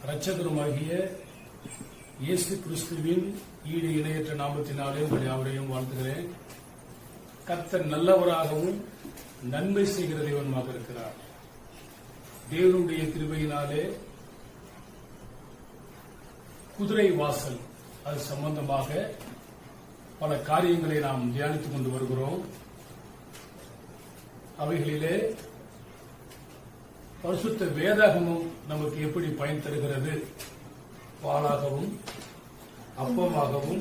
இரட்சகருமாகிய இயேசு கிறிஸ்துவின் ஈடு இணையற்ற நாமத்தினாலே உங்கள் யாவரையும் வாழ்த்துகிறேன். கர்த்தர் நல்லவராகவும் நன்மை செய்கிற தேவனுமாக இருக்கிறார். தேவனுடைய கிருபையினாலே குதிரை வாசல் அது சம்பந்தமாக பல காரியங்களை நாம் தியானித்துக் கொண்டு வருகிறோம். அவைகளிலே பரிசுத்த வேதாகமும் நமக்கு எப்படி பயன் தருகிறது? பாலாகவும் அப்பமாகவும்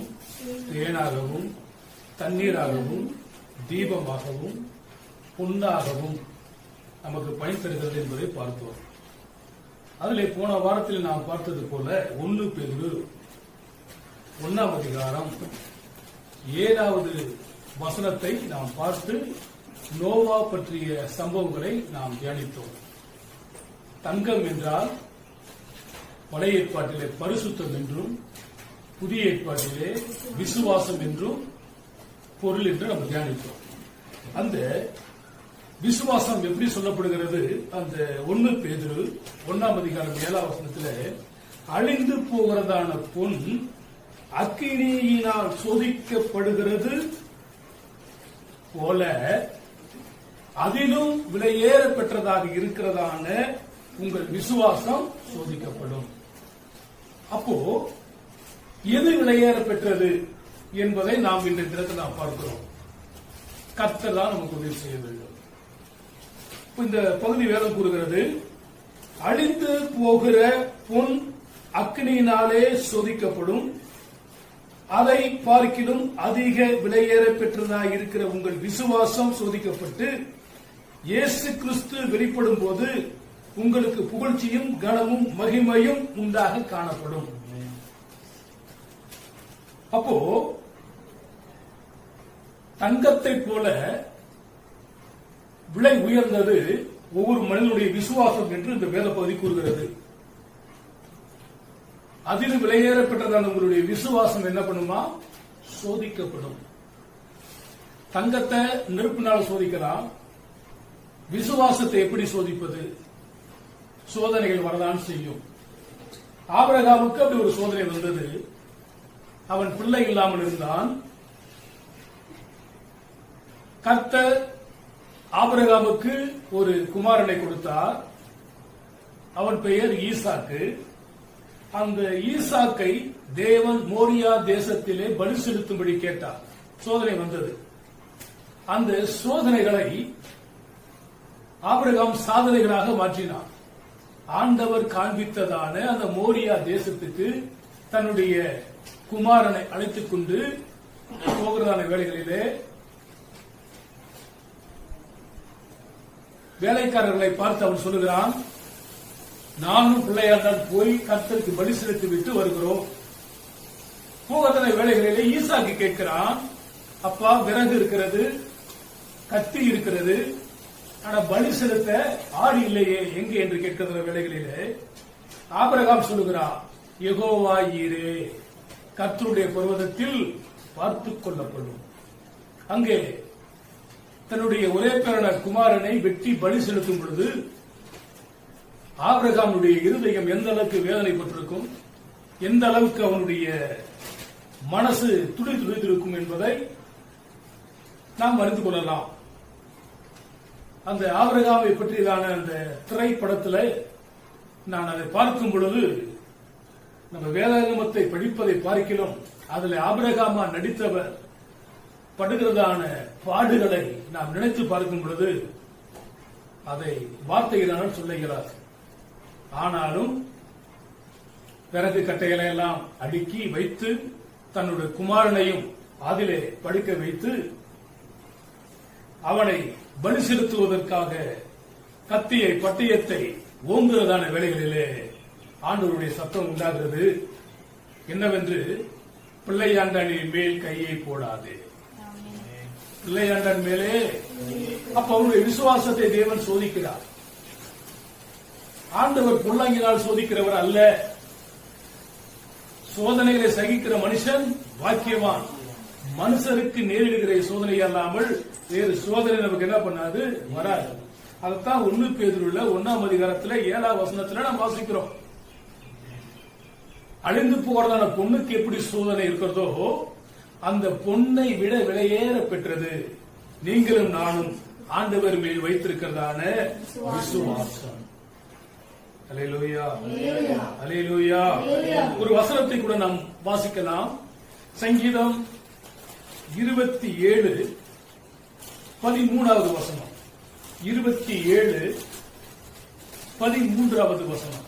தேனாகவும் தண்ணீராகவும் தீபமாகவும் பொன்னாகவும் நமக்கு பயன் தருகிறது என்பதை பார்த்தோம். அதிலே போன வாரத்தில் நாம் பார்த்தது போல 1 பேதுரு 1ஆம் அதிகாரம் 7வது வசனத்தை நாம் பார்த்து நோவா பற்றிய சம்பவங்களை நாம் தியானித்தோம். தங்கம் என்றால் பழைய ஏற்பாட்டிலே பரிசுத்தம் என்றும் புதிய ஏற்பாட்டிலே விசுவாசம் என்றும் பொருள் என்று நம்ம தியானித்தோம். அந்த விசுவாசம் எப்படி சொல்லப்படுகிறது? அந்த 1 பேதுரு 1ஆம் அதிகாரம் 7ஆம் வசனத்தில் அழிந்து போகிறதான பொன் அக்கினியினால் சோதிக்கப்படுகிறது போல அதிலும் விலையேற பெற்றதாக இருக்கிறதான உங்கள் விசுவாசம் சோதிக்கப்படும். அப்போ எது விலையேற பெற்றது என்பதை நாம் இன்றைய தினத்தில் நாம் பார்க்கிறோம். கர்த்தர் தான் நமக்கு உதவி செய்ய வேண்டும். இந்த பகுதி வேதம் கூறுகிறது, அழிந்து போகிற பொன் அக்னியினாலே சோதிக்கப்படும், அதை பார்க்கிலும் அதிக விலையேற பெற்றதாக இருக்கிற உங்கள் விசுவாசம் சோதிக்கப்பட்டு இயேசு கிறிஸ்து வெளிப்படும் போது உங்களுக்கு புகழ்ச்சியும் கனமும் மகிமையும் உண்டாக காணப்படும். அப்போ தங்கத்தை போல விலை உயர்ந்தது ஒவ்வொரு மனிதனுடைய விசுவாசம் என்று இந்த வேத பகுதி கூறுகிறது. அதில் விலையேற பெற்றதான உங்களுடைய விசுவாசம் என்ன பண்ணுமா? சோதிக்கப்படும். தங்கத்தை நெருப்பினால் சோதிக்கலாம், விசுவாசத்தை எப்படி சோதிப்பது? சோதனைகள் வரதான் செய்யும். ஆபிரகாமுக்கு அப்படி ஒரு சோதனை வந்தது. அவன் பிள்ளை இல்லாமல் இருந்தான். கர்த்தர் ஆபிரகாமுக்கு ஒரு குமாரனை கொடுத்தார். அவன் பெயர் ஈசாக்கு. அந்த ஈசாக்கை தேவன் மோரியா தேசத்திலே பலி செலுத்தும்படி கேட்டார். சோதனை வந்தது. அந்த சோதனைகளை ஆபிரகாம் சாதனைகளாக மாற்றினார். ஆண்டவர் காண்பித்ததான அந்த மோரியா தேசத்துக்கு தன்னுடைய குமாரனை அழைத்துக் கொண்டு போகிறதான வேளைகளிலே வேலைக்காரர்களை பார்த்து அவன் சொல்லுகிறான், நானும் பிள்ளையாண்டான் போய் கர்த்தருக்கு பலி செலுத்தி விட்டு வருகிறோம். போகிறதான வேளைகளிலே ஈசாக்கு கேட்கிறான், அப்பா விறகு இருக்கிறது, கத்தி இருக்கிறது, ஆனா பலி செலுத்த ஆடு இல்லையே, எங்கே என்று கேட்கிற வேளைகளிலே ஆபிரகாம் சொல்லுகிறான், யெகோவா ஈரே, கர்த்தருடைய பர்வதத்தில் பார்த்துக் கொள்ளப்படும். அங்கே தன்னுடைய ஒரே பேரான குமாரனை வெட்டி பலி செலுத்தும் பொழுது ஆபிரகாமுடைய இருதயம் எந்த அளவுக்கு வேதனைப்பட்டிருக்கும், எந்த அளவுக்கு அவனுடைய மனசு துடித்திருக்கும் என்பதை நாம் அறிந்து கொள்ளலாம். அந்த ஆபிரகாமை பற்றியதான அந்த திரைப்படத்தில் நான் அதை பார்க்கும் பொழுது நம்ம வேதாகமத்தை படிப்பதை பார்க்கிறோம். அதில் ஆபிரகாமா நடித்தவர் படுகிறதான பாடுகளை நாம் நினைத்து பார்க்கும் பொழுது அதை வார்த்தையினால் சொல்ல இயலாது. ஆனாலும் பிறகு கட்டைகளை எல்லாம் அடுக்கி வைத்து தன்னுடைய குமாரனையும் அதிலே படுக்க வைத்து அவனை பலி செலுத்துவதற்காக கத்தியை பட்டயத்தை ஓங்குகிறதான வேளைகளிலே ஆண்டவருடைய சத்தம் உண்டாகிறது. என்னவென்று, பிள்ளையாண்டானின் மேல் கையை போடாதே. பிள்ளையாண்டான் மேலே அப்ப அவருடைய விசுவாசத்தை தேவன் சோதிக்கிறார். ஆண்டவர் பொல்லாங்கினால் சோதிக்கிறவர் அல்ல. சோதனைகளை சகிக்கிற மனுஷன் பாக்கியவான். மனுஷருக்கு நேரிடுகிற சோதனை அல்லாமல் வேறு சோதனை நமக்கு என்ன பண்ணாது, வராது. அதைத்தான் 1 பேதுருல 1ஆம் அதிகாரத்துல 7ஆம் வசனத்துல நாம் வாசிக்கிறோம். அழிந்து போறதான பொண்ணுக்கு எப்படி சோதனை இருக்கிறதோ அந்த பொன்னை விட விலையேற பெற்றது நீங்களும் நானும் ஆண்டவர் மேல் வைத்திருக்கிறதான விசுவாசம். அல்லேலூயா, அல்லேலூயா. ஒரு வசனத்தை கூட நாம் வாசிக்கலாம். சங்கீதம் 27 13வது வசனம். 27 13வது வசனம்.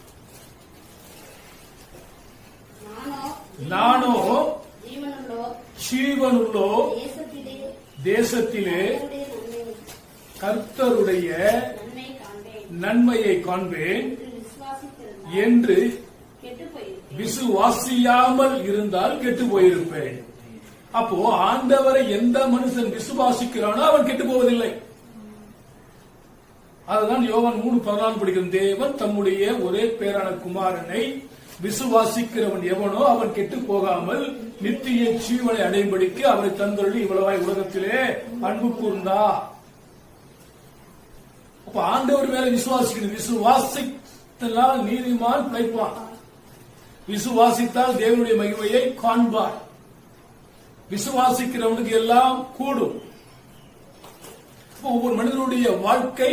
நானோ ஜீவனுள்ளோ தேசத்திலே கர்த்தருடைய நன்மையை காண்பேன் என்று விசுவாசியாமல் இருந்தால் கெட்டு போயிருப்பேன். அப்போ ஆண்டவரை எந்த மனுஷன் விசுவாசிக்கிறானோ அவன் கெட்டு போவதில்லை. அதுதான் யோவான் 3:14 படிக்கும். தேவன் தம்முடைய ஒரே பேரான குமாரனை விசுவாசிக்கிறவன் எவனோ அவன் கெட்டு போகாமல் நித்திய ஜீவனை அடையும்படிக்கு அவரை தந்தருளி இவ்வளவாய் உலகத்திலே அன்பு கூர்ந்தா. அப்ப ஆண்டவர் மேல விசுவாசிக்கணும். விசுவாசித்தால் நீதிமான் பிழைப்பான். விசுவாசித்தால் தேவனுடைய மகிமையை காண்பார். விசுவாசிக்கிறவனுக்கு எல்லாம் கூடும். ஒவ்வொரு மனிதனுடைய வாழ்க்கை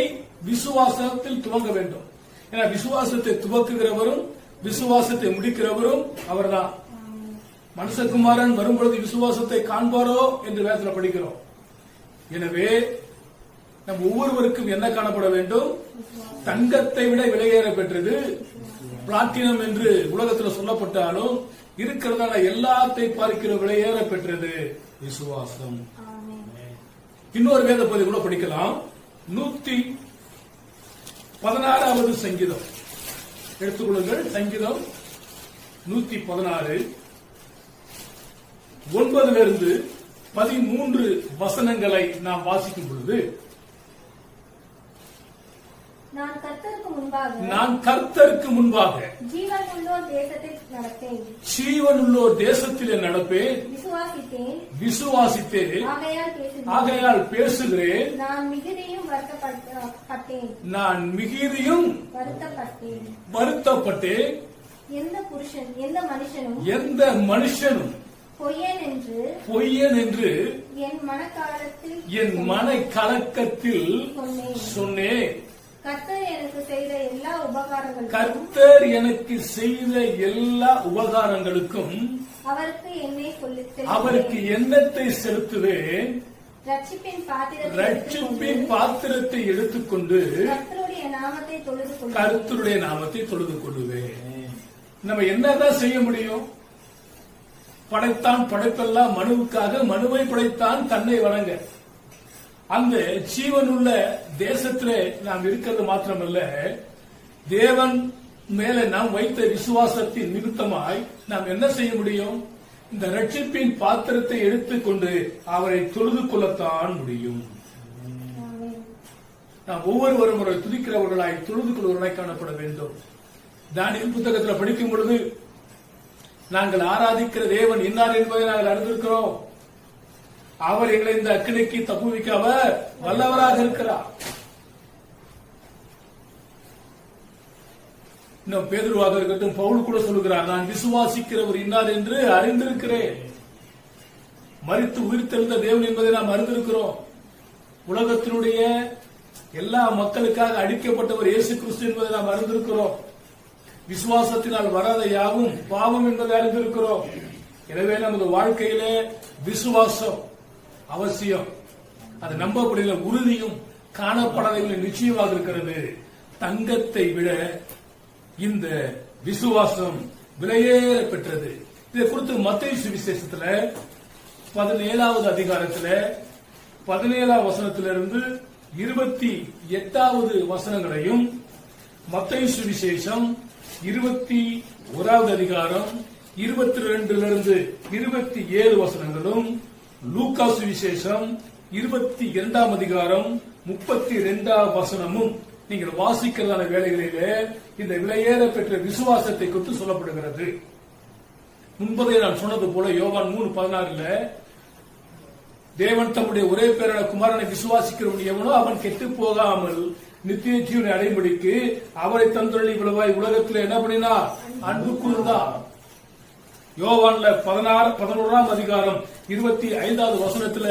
விசுவாசத்தில் துவங்க வேண்டும். ஏன்னா விசுவாசத்தை துவக்குகிறவரும் விசுவாசத்தை முடிக்கிறவரும் அவர்தான். மனுஷகுமாரன் வரும்பொழுது விசுவாசத்தை காண்பாரோ என்று வேதத்தில் படிக்கிறோம். எனவே நம் ஒவ்வொருவருக்கும் என்ன காணப்பட வேண்டும்? தங்கத்தை விட விலையேற பெற்றது பிளாட்டினம் என்று உலகத்தில் சொல்லப்பட்டாலும் இருக்கிறதான எல்லாத்தை பார்க்கிற விலையேற பெற்றது விசுவாசம். இன்னொரு வேத பகுதி கூட படிக்கலாம். 116வது சங்கீதம் எடுத்துக்கொள்ளுங்கள். சங்கீதம் 116 9 13 வசனங்களை நாம் வாசிக்கும் பொழுது, நான் கர்த்தருக்கு முன்பாக ஜீவனுள்ளோர் தேசத்திலே நடப்பேன், விசுவாசித்தேன், ஆகையால் பேசுகிறேன். நான் மிகுதியும் வருத்தப்பட்டேன். எந்த மனுஷனும் பொய்யன் என்று என் மனக்கலக்கத்தில் சொன்னேன். கர்த்தர் எனக்கு செய்த எல்லா உபகாரங்களுக்கும் அவருக்கு எண்ணத்தை செலுத்துவேன். ரட்சிப்பின் பாத்திரத்தை எடுத்துக்கொண்டு கர்த்தருடைய நாமத்தை தொழுது கொள்ளுவேன். நம்ம என்னதான் செய்ய முடியும்? படைத்தான் படைப்பெல்லாம் மனுவுக்காக, மனுவை படைத்தான் தன்னை வணங்க. அந்த ஜீவனுள்ள தேசத்திலே நாம் இருக்கிறது மாத்திரமல்ல, தேவன் மேல நாம் வைத்த விசுவாசத்தின் நிமித்தமாய் நாம் என்ன செய்ய முடியும்? இந்த ரட்சிப்பின் பாத்திரத்தை எடுத்துக்கொண்டு அவரை தொழுது கொள்ளத்தான் முடியும். நாம் ஒவ்வொருவரும் அவரை துதிக்கிறவர்களாய் தொழுது கொள்வர்களாய் காணப்பட வேண்டும். தானியேல் புத்தகத்தில் படிக்கும் பொழுது, நாங்கள் ஆராதிக்கிற தேவன் இன்னார் என்பதை நாங்கள் அறிந்திருக்கிறோம். அவர் எங்களை இந்த அக்கினிக்கு தப்புவிக்க அவர் வல்லவராக இருக்கிறார். இன்னும் பேதுருவாக இருக்கட்டும், பவுல் கூட சொல்லுகிறார், நான் விசுவாசிக்கிறவர் இன்னார் என்று அறிந்திருக்கிறேன். மரித்து உயிர்த்தெழுந்த தேவன் என்பதை நாம் அறிந்திருக்கிறோம். உலகத்தினுடைய எல்லா மக்களுக்காக அடிக்கப்பட்டவர் இயேசு கிறிஸ்து என்பதை நாம் அறிந்திருக்கிறோம். விசுவாசத்தினால் வராத யாவும் பாவம் என்பதை அறிந்திருக்கிறோம். எனவே நமது வாழ்க்கையிலே விசுவாசம் அவசியம். அது நம்பக்கூடிய உறுதியும் காணப்படாத நிச்சயமாக இருக்கிறது. தங்கத்தை விட இந்த விசுவாசம் விலையேற பெற்றது. இதை குறித்து மத்தேயு சுவிசேஷத்தில் 17வது அதிகாரத்தில் 17ஆம் வசனத்திலிருந்து 28வது வசனங்களையும், மத்தேயு சுவிசேஷம் 21வது அதிகாரம் 22லிருந்து 27 வசனங்களும், லூக்கா சுவிசேஷம் 22ஆம் அதிகாரம் 32ஆம் வசனமும் நீங்கள் வாசிக்கிறதான வேளைகளிலே இந்த விலையேற பெற்ற விசுவாசத்தை குறித்து சொல்லப்படுகிறது. முன்பதே நான் சொன்னது போல யோவான் 3:16 தேவன் தம்முடைய ஒரே பேரான குமாரனை விசுவாசிக்கிறவன் எவனோ அவன் கெட்டு போகாமல் நித்திய ஜீவனை அடையும்படிக்கு அவரை தந்தொழி விளைவாய் உலகத்தில் என்ன பண்ணினார்? அன்பு கூர்ந்தார். யோவான்ல 11ஆம் அதிகாரம் 25வது வசனத்துல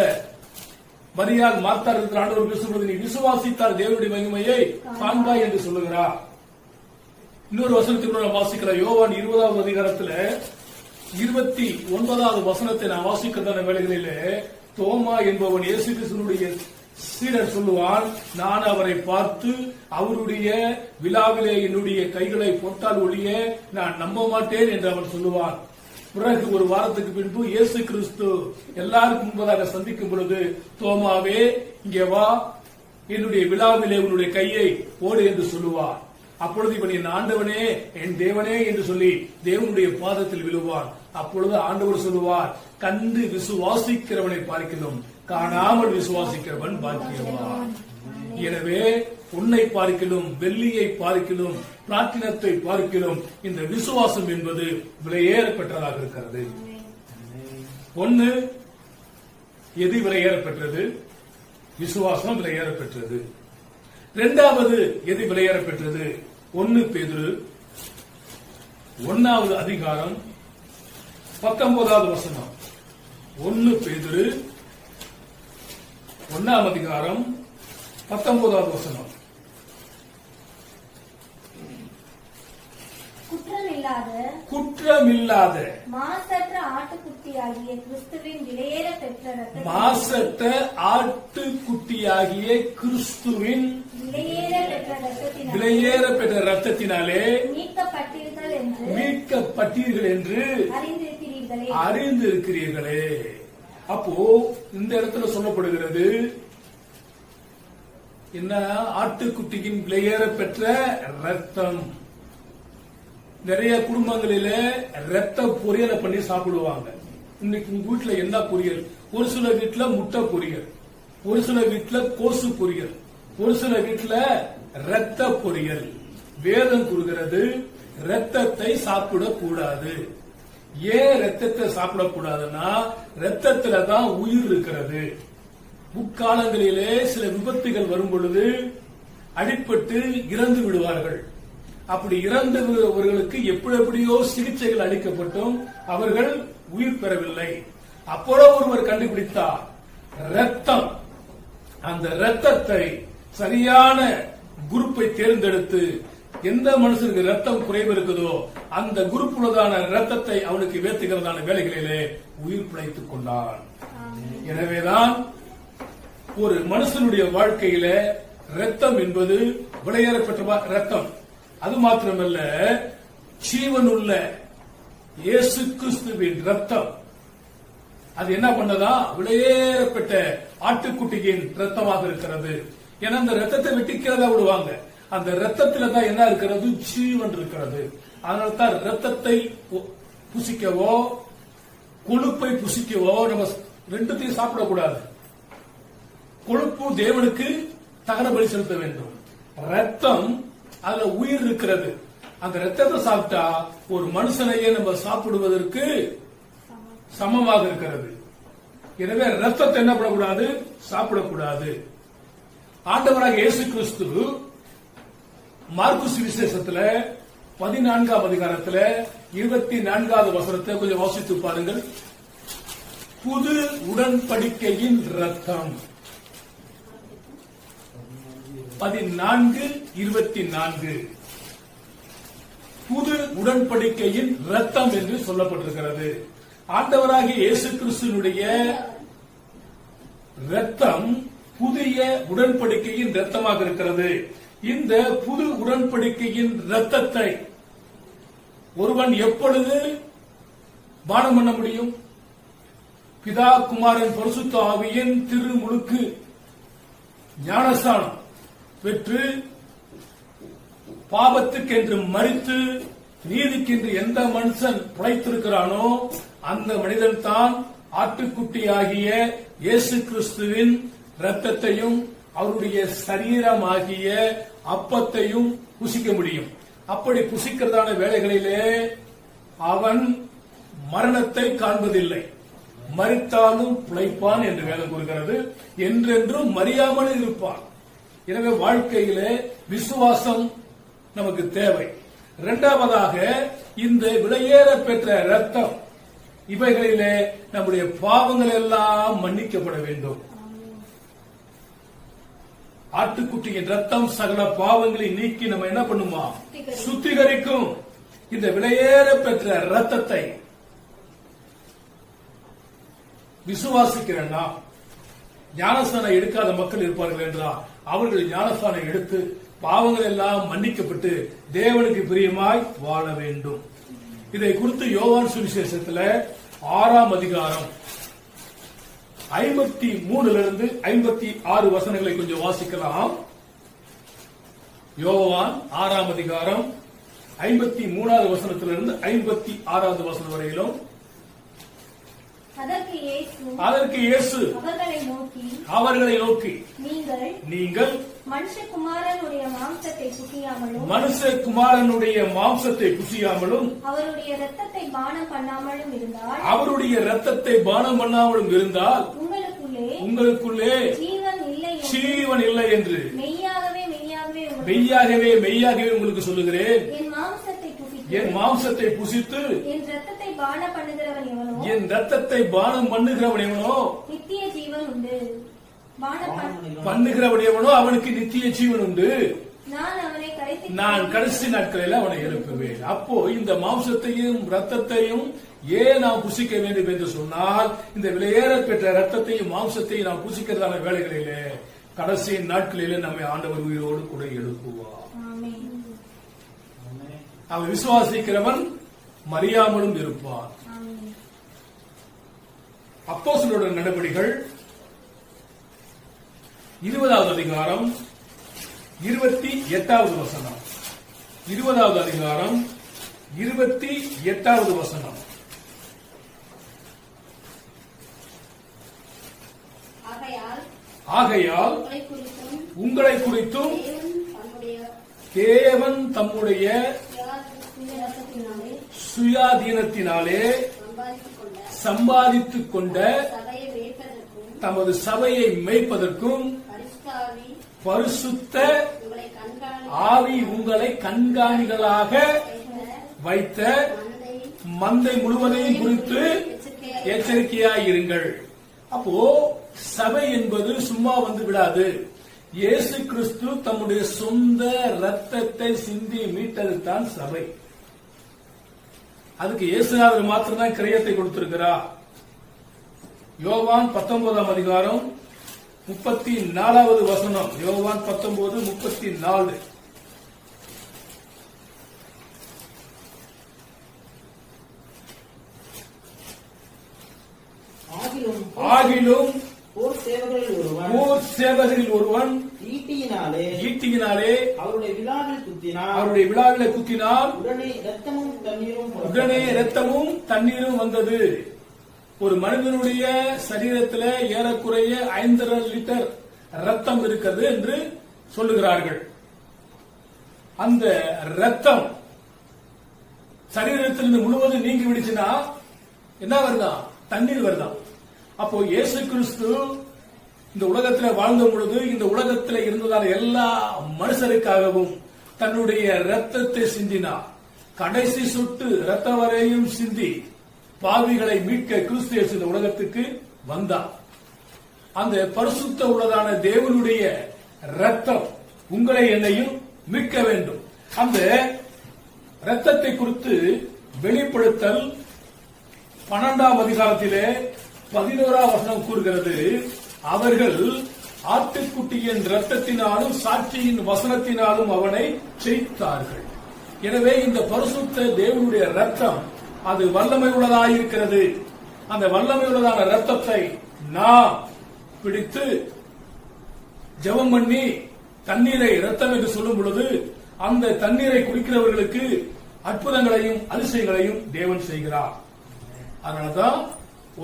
மரியாள் மார்த்தாள் இருக்கிற ஆண்டவர் பேசும்போது, நீ விசுவாசித்தால் தேவனுடைய மகிமையை காண்பாய் என்று சொல்லுகிறார். இன்னொரு வசனத்திற்கு நாம் வாசிக்கிறோம். யோவான் 20வது அதிகாரத்துல 29வது வசனத்தை நான் வாசிக்கிறதான வேளைகளிலே தோமா என்பவன் இயேசு கிறிஸ்துவினுடைய சீடர் சொல்லுவான், நான் அவரை பார்த்து அவருடைய விழாவிலே என்னுடைய கைகளை போட்டால் ஒழிய நான் நம்ப மாட்டேன் என்று அவன் சொல்லுவான். பிறகு ஒரு வாரத்துக்கு பின்பு இயேசு கிறிஸ்து எல்லாருக்கும் முன்பதாக சந்திக்கும் பொழுது, தோமாவே இங்கே வா, என்னுடைய விழாவிலே உன்னுடைய கையை போடு என்று சொல்லுவார். அப்பொழுது இவன் என் ஆண்டவனே என் தேவனே என்று சொல்லி தேவனுடைய பாதத்தில் விழுவான். அப்பொழுது ஆண்டவர் சொல்லுவார், கண்டு விசுவாசிக்கிறவனை பார்க்கிறோம், காணாமல் விசுவாசிக்கிறவன் பாக்கியவான். எனவே பொன்னை பார்க்கிலும் வெள்ளியை பார்க்கிலும் பிளாட்டினத்தை பார்க்கிலும் இந்த விசுவாசம் என்பது விலையேற பெற்றதாக இருக்கிறது. ஒன்னு எது விலையேற பெற்றது? விசுவாசம் விலையேற பெற்றது. இரண்டாவது எது விலையேற பெற்றது? 1 பேதுரு 1வது அதிகாரம் 19வது வசனம். 1 பேதுரு 1ஆம் அதிகாரம் 19வது வசனம். குற்றமில்லாத மாசற்ற ஆட்டுக்குட்டியாகிய கிறிஸ்துவின் விலையேற பெற்ற ரத்தத்தினாலே மீட்கப்பட்டீர்கள் என்று அறிந்திருக்கிறீர்களே. அப்போ இந்த இடத்துல சொல்லப்படுகிறது என்ன? ஆட்டுக்குட்டியின் விலையேற பெற்ற ரத்தம். நிறைய குடும்பங்களிலே ரத்த பொரியலை பண்ணி சாப்பிடுவாங்க. இன்னைக்கு உங்க வீட்டுல என்ன பொரியல்? ஒரு சில வீட்டுல முட்டை பொரியல், ஒரு சில வீட்டுல கோசு பொரியல், ஒரு சில வீட்டுல ரத்த பொரியல். வேதம் கூறுகிறது ரத்தத்தை சாப்பிடக்கூடாது. ஏன் ரத்தத்தை சாப்பிடக்கூடாதுன்னா, ரத்தத்துல தான் உயிர் இருக்கிறது. முற்காலங்களிலே சில விபத்துகள் வரும் பொழுது அடிபட்டு இறந்து விடுவார்கள். அப்படி இறந்தவர்களுக்கு எப்படியோ சிகிச்சைகள் அளிக்கப்பட்டும் அவர்கள் உயிர் பெறவில்லை. அப்போது ஒருவர் கண்டுபிடித்தார் ரத்தம். அந்த ரத்தத்தை சரியான குரூப்பை தேர்ந்தெடுத்து எந்த மனுஷனுக்கு ரத்தம் குறைவு இருக்குதோ அந்த குரூப்புள்ளதான ரத்தத்தை அவனுக்கு வேத்துகிறதான வேலைகளிலே உயிர் பிழைத்துக் கொண்டான். எனவேதான் ஒரு மனுஷனுடைய வாழ்க்கையில ரத்தம் என்பது விலையேறப்பட்ட ரத்தம். அது மாத்திரமல்ல, ஜீவனுள்ள இயேசு கிறிஸ்துவின் ரத்தம். அது என்ன பண்ணதா? விலையேறப்பட்ட ஆட்டுக்குட்டியின் ரத்தமாக இருக்கிறது. ஏன்னா அந்த ரத்தத்தை வெட்டிக்கிறதா விடுவாங்க. அந்த ரத்தத்துல தான் என்ன இருக்கிறது? ஜீவன் இருக்கிறது. அதனால்தான் ரத்தத்தை புசிக்கவோ கொழுப்பை புசிக்கவோ நம்ம ரெண்டுத்தையும் சாப்பிடக்கூடாது. கொழுப்பு தேவனுக்கு தகன பலி செலுத்த வேண்டும். ரத்தம் அதுல உயிர் இருக்கிறது. அந்த ரத்தத்தை சாப்பிட்டா ஒரு மனுஷனையே நம்ம சாப்பிடுவதற்கு சமமாக இருக்கிறது. எனவே ரத்தத்தை என்ன பண்ணக்கூடாது? சாப்பிடக்கூடாது. ஆண்டவராக இயேசு கிறிஸ்து மார்க்கு சுவிசேஷத்துல 14ஆம் அதிகாரத்துல 24வது வசனத்தை கொஞ்சம் வாசித்து பாருங்கள். புது உடன்படிக்கையின் ரத்தம். 14:24 புது உடன்படிக்கையின் ரத்தம் என்று சொல்லப்பட்டிருக்கிறது. ஆண்டவராகிய இயேசு கிறிஸ்துவினுடைய ரத்தம் புதிய உடன்படிக்கையின் ரத்தமாக இருக்கிறது. இந்த புது உடன்படிக்கையின் ரத்தத்தை ஒருவன் எப்பொழுது பானம் பண்ண முடியும்? பிதா குமாரன் பரிசுத்த ஆவியின் திருமுழுக்கு ஞானஸ்நானம் பெற்று பாவத்துக்கென்று மரித்து நீதிக்கென்று எந்த மனுஷன் பிழைத்திருக்கிறானோ அந்த மனிதன் தான் ஆட்டுக்குட்டியாகிய இயேசு கிறிஸ்துவின் ரத்தத்தையும் அவருடைய சரீரமாகிய அப்பத்தையும் புசிக்க முடியும். அப்படி புசிக்கிறதான வேளைகளிலே அவன் மரணத்தை காண்பதில்லை. மரித்தாலும் பிழைப்பான் என்று வேதம் கூறுகிறது. என்றென்றும் மரியாமல் இருப்பான். எனவே வாழ்க்கையிலே விசுவாசம் நமக்கு தேவை. இரண்டாவதாக இந்த விலையேற பெற்ற ரத்தம், இவைகளிலே நம்முடைய பாவங்கள் எல்லாம் மன்னிக்கப்பட வேண்டும். ஆட்டுக்குட்டியின் ரத்தம் சகல பாவங்களை நீக்கி நம்ம என்ன பண்ணுமா? சுத்திகரிக்கும். இந்த விலையேற பெற்ற ரத்தத்தை விசுவாசிக்கிறேன்னா, ஞானஸ்தானம் எடுக்காத மக்கள் இருப்பார்கள் என்றால் அவர்கள் ஞானஸ்தானம் எடுத்து பாவங்கள் எல்லாம் மன்னிக்கப்பட்டு தேவனுக்கு பிரியமாய் வாழ வேண்டும். இதை குறித்து யோவான் சுவிசேஷத்துல 6ஆம் அதிகாரம் 53 56 வசனங்களை கொஞ்சம் வாசிக்கலாம். யோவான் 6ஆம் அதிகாரம் 53வது வசனத்திலிருந்து 56வது வசனம் வரையிலும். அதற்கு இயேசு அவர்களை நோக்கி நீங்கள் மனுஷகுமாரனுடைய மாம்சத்தை புசியாமலும் அவருடைய இரத்தத்தை பானம் பண்ணாமலும் இருந்தால் உங்களுக்குள்ளே ஜீவன் இல்லை என்று மெய்யாகவே உங்களுக்கு சொல்லுகிறேன். என் மாம்சத்தை புசித்து என் ரத்தத்தை பானம் பண்ணுகிறவன் எவனோ நித்திய ஜீவன் உண்டு. பண்ணுகிறவன் எவனோ அவனுக்கு நித்திய ஜீவன் உண்டு. நான் கடைசி நாட்களில் அவனை எழுப்புவேன். அப்போ இந்த மாம்சத்தையும் ரத்தத்தையும் ஏன் நாம் புசிக்க வேண்டும் என்று சொன்னால், இந்த விலையேற பெற்ற ரத்தத்தையும் மாம்சத்தையும் நாம் புசிக்கிறதான வேலைகளிலே கடைசி நாட்களிலே நம்மை ஆண்டவர் உயிரோடு கூட எழுப்புவார். அவன் விசுவாசிக்கிறவன் மறியாமலும் இருப்பான். அப்போஸ்தலருடைய நடபடிகள் 20வது அதிகாரம் 28வது வசனம். 20வது அதிகாரம் 28வது வசனம். ஆகையால் உங்களை குறித்தும் தேவன் தம்முடைய சுயாதீனத்தினாலே சம்பாதித்துக் கொண்ட தமது சபையை மேய்ப்பதற்கும் பரிசுத்த ஆவி உங்களை கண்காணிகளாக வைத்த மந்தை முழுவதையும் குறித்து எச்சரிக்கையாயிருங்கள். அப்போ சபை என்பது சும்மா வந்து விடாது. இயேசு கிறிஸ்து தம்முடைய சொந்த ரத்தத்தை சிந்தி மீட்டதுதான் சபை. அதுக்கு இயேசுநாதர் மாத்திரம்தான் கிரயத்தை கொடுத்திருக்கிறார். யோவான் 19ஆம் அதிகாரம் 34வது வசனம். யோவான் 19:34. ஆகிலும் ஓர் சேவகரில் ஒருவன் ஈட்டியினாலே அவருடைய விழாவிலே குத்தினார். உடனே இரத்தமும் தண்ணீரும் வந்தது. ஒரு மனிதனுடைய சரீரத்தில் ஏறக்குறைய 5.5 லிட்டர் ரத்தம் இருக்கிறது என்று சொல்லுகிறார்கள். அந்த ரத்தம் சரீரத்திலிருந்து முழுவதும் நீங்கி விடுச்சுன்னா என்ன வருதா? தண்ணீர் வருதான். அப்போ இயேசு கிறிஸ்து இந்த உலகத்தில் வாழ்ந்த பொழுது இந்த உலகத்தில் இருந்ததான எல்லா மனுஷருக்காகவும் தன்னுடைய ரத்தத்தை சிந்தினார். கடைசி சொட்டு ரத்த வரையும் சிந்தி பாவிகளை மீட்க கிறிஸ்து இயேசு இந்த உலகத்துக்கு வந்தார். அந்த பரிசுத்த உள்ளதான தேவனுடைய ரத்தம் உங்களை என்னையும் மீட்க வேண்டும். அந்த ரத்தத்தை குறித்து வெளிப்படுத்தல் 12ஆம் அதிகாரத்திலே 11ஆம் வசனம் கூறுகிறது. அவர்கள் ஆட்டுக்குட்டியின் ரத்தத்தினாலும் சாட்சியின் வசனத்தினாலும் அவனை ஜெயித்தார்கள். எனவே இந்த பரிசுத்த தேவனுடைய ரத்தம் அது வல்லமை உள்ளதாயிருக்கிறது. அந்த வல்லமை உள்ளதான ரத்தத்தை நாம் பிடித்து ஜெபம் பண்ணி தண்ணீரை ரத்தம் என்று சொல்லும் பொழுது அந்த தண்ணீரை குடிக்கிறவர்களுக்கு அற்புதங்களையும் அதிசயங்களையும் தேவன் செய்கிறார். அதனாலதான்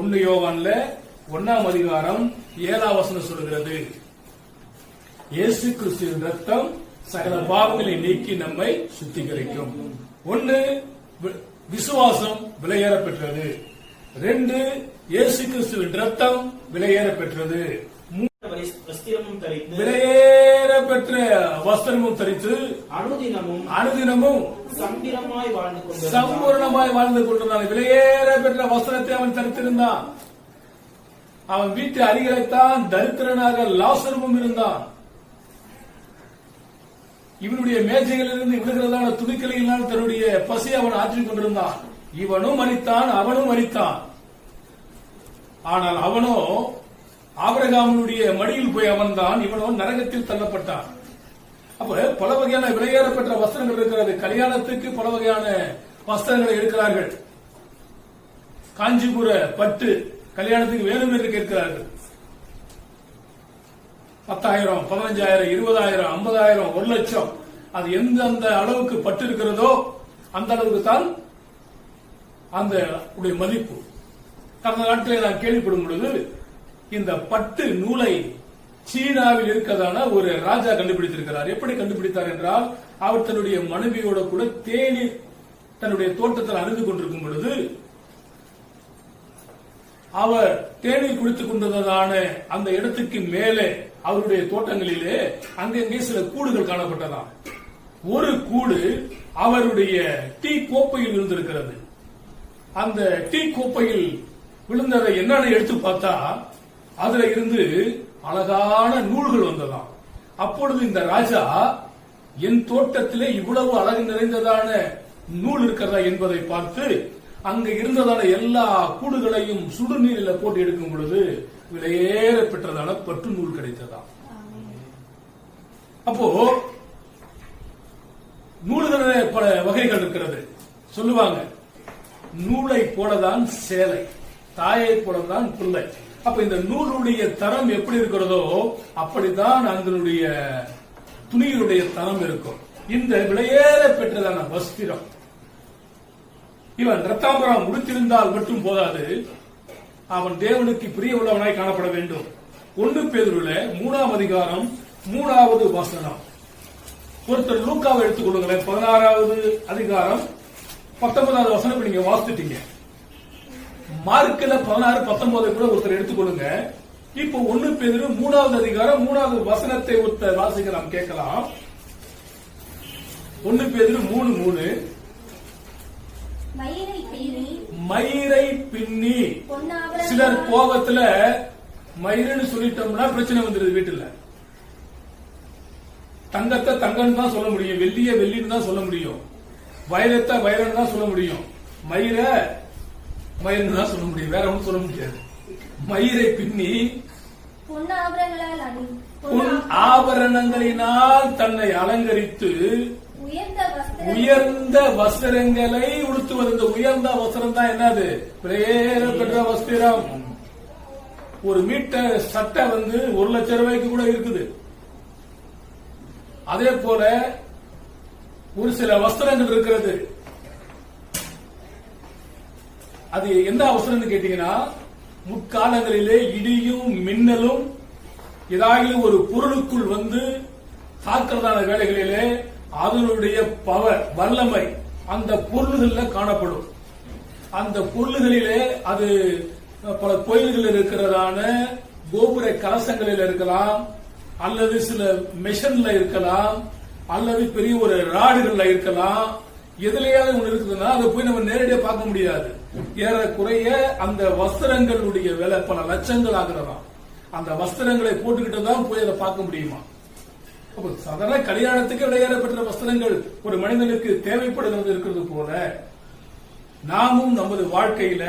1 யோவான்ல 1ஆம் அதிகாரம் 7ஆம் வசனம் சொல்கிறது, இயேசு கிறிஸ்துவின் ரத்தம் சகல பாவங்களை நீக்கி நம்மை சுத்திகரிக்கும். 1 விசுவாசம் விலையேற பெற்றது. 2 இயேசு கிறிஸ்துவின் ரத்தம் விலையேற பெற்றது. விலையேற வஸ்திரமும் தரித்து அனுதினமும் சம்பூர்ணமாய் வாழ்ந்து கொண்டிருந்தான். விலையேற பெற்ற வஸ்திரத்தை அவன் தரித்திருந்தான். அவன் வீட்டு அருகிலைத்தான் தரித்திரனாக லாசருவும் இருந்தான். இவனுடைய மேஜைகளிலிருந்து விழுகிறதான துணிக்கலையினால் தன்னுடைய பசி அவன் ஆற்றிக் கொண்டிருந்தான். இவனும் மரித்தான், அவனும் மரித்தான். ஆனால் அவனோ ஆபிரகாமுடைய மடியில் போய் அமர்ந்தான். இவனோ நரகத்தில் தள்ளப்பட்டான். அப்ப பல வகையான விலையேறப்பட்ட வஸ்திரங்கள் இருக்கிறது. கல்யாணத்துக்கு பல வகையான வஸ்திரங்களை எடுக்கிறார்கள். காஞ்சிபுர பட்டு கல்யாணத்துக்கு வேணும் என்று கேட்கிறார்கள். 10,000, 15,000, 20,000, 50,000, 1,00,000 அது எந்த அளவுக்கு பட்டு இருக்கிறதோ அந்த அளவுக்கு தான் அந்த மதிப்பு. கடந்த நாட்களில் நான் கேள்விப்படும் பொழுது இந்த பட்டு நூலை சீனாவில் இருக்கதான ஒரு ராஜா கண்டுபிடித்திருக்கிறார். எப்படி கண்டுபிடித்தார் என்றால், அவர் தன்னுடைய மனைவியோட கூட தேநீர் தன்னுடைய தோட்டத்தில் அணிந்து கொண்டிருக்கும் பொழுது அவர் தேநீர் குடித்துக் கொண்டதான அந்த இடத்துக்கு மேலே அவருடைய தோட்டங்களிலே அங்கங்கே சில கூடுகள் காணப்பட்டதாம். ஒரு கூடு அவருடைய டீ கோப்பையில் விழுந்திருக்கிறது. அந்த டீ கோப்பையில் விழுந்ததை என்னன்னு எடுத்து பார்த்தா அதுல இருந்து அழகான நூல்கள் வந்ததாம். அப்பொழுது இந்த ராஜா, என் தோட்டத்திலே இவ்வளவு அழகு நிறைந்ததான நூல் இருக்கிறதா என்பதை பார்த்து அங்க இருந்ததான எல்லா கூடுகளையும் சுடுநீரில் போட்டு எடுக்கும் பொழுது விலையேற பெற்றதான பட்டு நூல் கிடைத்ததாம். அப்போ நூல்கள பல வகைகள் இருக்கிறது. சொல்லுவாங்க, நூலை போலதான் சேலை, தாயை போலதான் பிள்ளை. அப்ப இந்த நூலுடைய தரம் எப்படி இருக்கிறதோ அப்படித்தான் அதனுடைய துணிகளுடைய தரம் இருக்கும். இந்த விலையேற பெற்றதான வஸ்திரம், இவன் ரத்தாம்பரம் முடித்திருந்தால் மட்டும் போதாது, அவன் தேவனுக்கு பிரிய உள்ளவனாய் காணப்பட வேண்டும். 1 பேதுருவிலே 3ஆம் அதிகாரம் 3வது வசனம். ஒருத்தர் லூக்காவை எடுத்துக் கொள்ளுங்களேன். 16வது அதிகாரம் 19வது வசனம் நீங்க வாசிட்டீங்க. மார்க்கில் 16, 19 கூட ஒருத்தர் எடுத்துக்கொள்ளுங்க. இப்போ 1 பேதுரு 3வது அதிகாரம் 3வது வசனத்தை ஒருத்தர் வாசிக்க நாம் கேட்கலாம். 1 பேதுரு 3:3. மயிரை பின்னி. சிலர் கோபத்துல மயிறுன்னு சொல்லிட்டோம்னா பிரச்சனை வந்துருது. வீட்டுல தங்கத்தை தங்கன்னு தான் சொல்ல முடியும், வெள்ளிய வெள்ளின்னு தான் சொல்ல முடியும், வைரத்தை வைரன்னு தான் சொல்ல முடியும், மயிரை மயிர்னு தான் சொல்ல முடியும், வேற ஒன்றும் சொல்ல முடியாது. மயிரை பின்னி பொன் ஆபரணங்களினால் தன்னை அலங்கரித்து உயர்ந்த வஸ்திரங்களை உடுத்துவது. இந்த உயர்ந்த வஸ்திரம் தான் என்னது? விலையேற பெற்ற வஸ்திரம். ஒரு மீட்டர் சட்டை 1,00,000 ரூபாய்க்கு கூட இருக்குது. அதே போல ஒரு சில வஸ்திரங்கள் இருக்கிறது. அது என்ன அவசரம் கேட்டீங்கன்னா, முற்காலங்களிலே இடியும் மின்னலும் ஏதாவது ஒரு பொருளுக்குள் தாக்குறதான வேலைகளிலே அதனுடைய பவர், வல்லமை அந்த பொருள்களில் காணப்படும். அந்த பொருள்களிலே அது பல கோயில்கள் இருக்கிறதான கோபுர கலசங்களில் இருக்கலாம், அல்லது சில மெஷின்ல இருக்கலாம், அல்லது பெரிய ஒரு ராடுகள்ல இருக்கலாம். எதுலையாவது ஒண்ணு இருக்குதுன்னா அதை போய் நம்ம நேரடியாக பார்க்க முடியாது. ஏறக்குறைய அந்த வஸ்திரங்களுடைய விலை பல லட்சங்கள் ஆகிறதாம். அந்த வஸ்திரங்களை போட்டுக்கிட்டு தான் போய் அதை பார்க்க முடியுமா? சாதாரண கல்யாணத்துக்கு விலையேற பெற்ற வஸ்திரங்கள் ஒரு மனிதனுக்கு தேவைப்படுகிறது இருக்கிறது போல, நாமும் நமது வாழ்க்கையில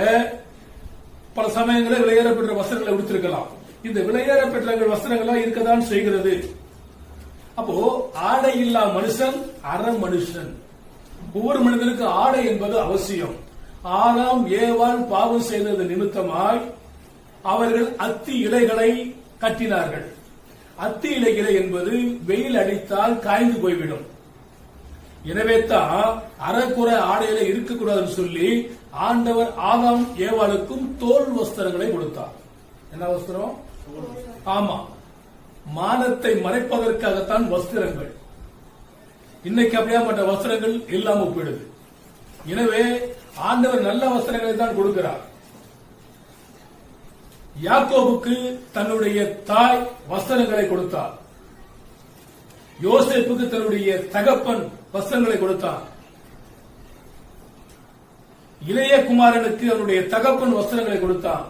பல சமயங்களில் விலையேற பெற்ற வஸ்திரங்களை உடுத்திருக்கலாம். இந்த விலையேற பெற்ற வஸ்திரங்களா இருக்கதான் செய்கிறது. அப்போ ஆடை இல்லா மனுஷன் அற மனுஷன். ஒவ்வொரு மனிதனுக்கு ஆடை என்பது அவசியம். ஆதாம் ஏவாள் பாவம் செய்தது நிமித்தமாய் அவர்கள் அத்தி இலைகளை கட்டினார்கள். அத்தி இலைகளை என்பது வெயில் அடித்தால் காய்ந்து போய்விடும். எனவே தான் அறக்குறை ஆடையில இருக்கக்கூடாதுன்னு சொல்லி ஆண்டவர் ஆதாம் ஏவாளுக்கும் தோல் வஸ்திரங்களை கொடுத்தார். என்ன வஸ்திரம்? ஆமா, மானத்தை மறைப்பதற்காகத்தான் வஸ்திரங்கள். இன்னைக்கு அப்படியாப்பட்ட வஸ்திரங்கள் இல்லாம போயிடுது. எனவே ஆண்டவர் நல்ல வஸ்திரங்களை தான் கொடுக்கிறார். யாக்கோபுக்கு தன்னுடைய தாய் வஸ்திரங்களை கொடுத்தார். யோசேப்புக்கு தன்னுடைய தகப்பன் வஸ்திரங்களை கொடுத்தான். இளைய குமாரனுக்கு அவனுடைய தகப்பன் வஸ்திரங்களை கொடுத்தான்.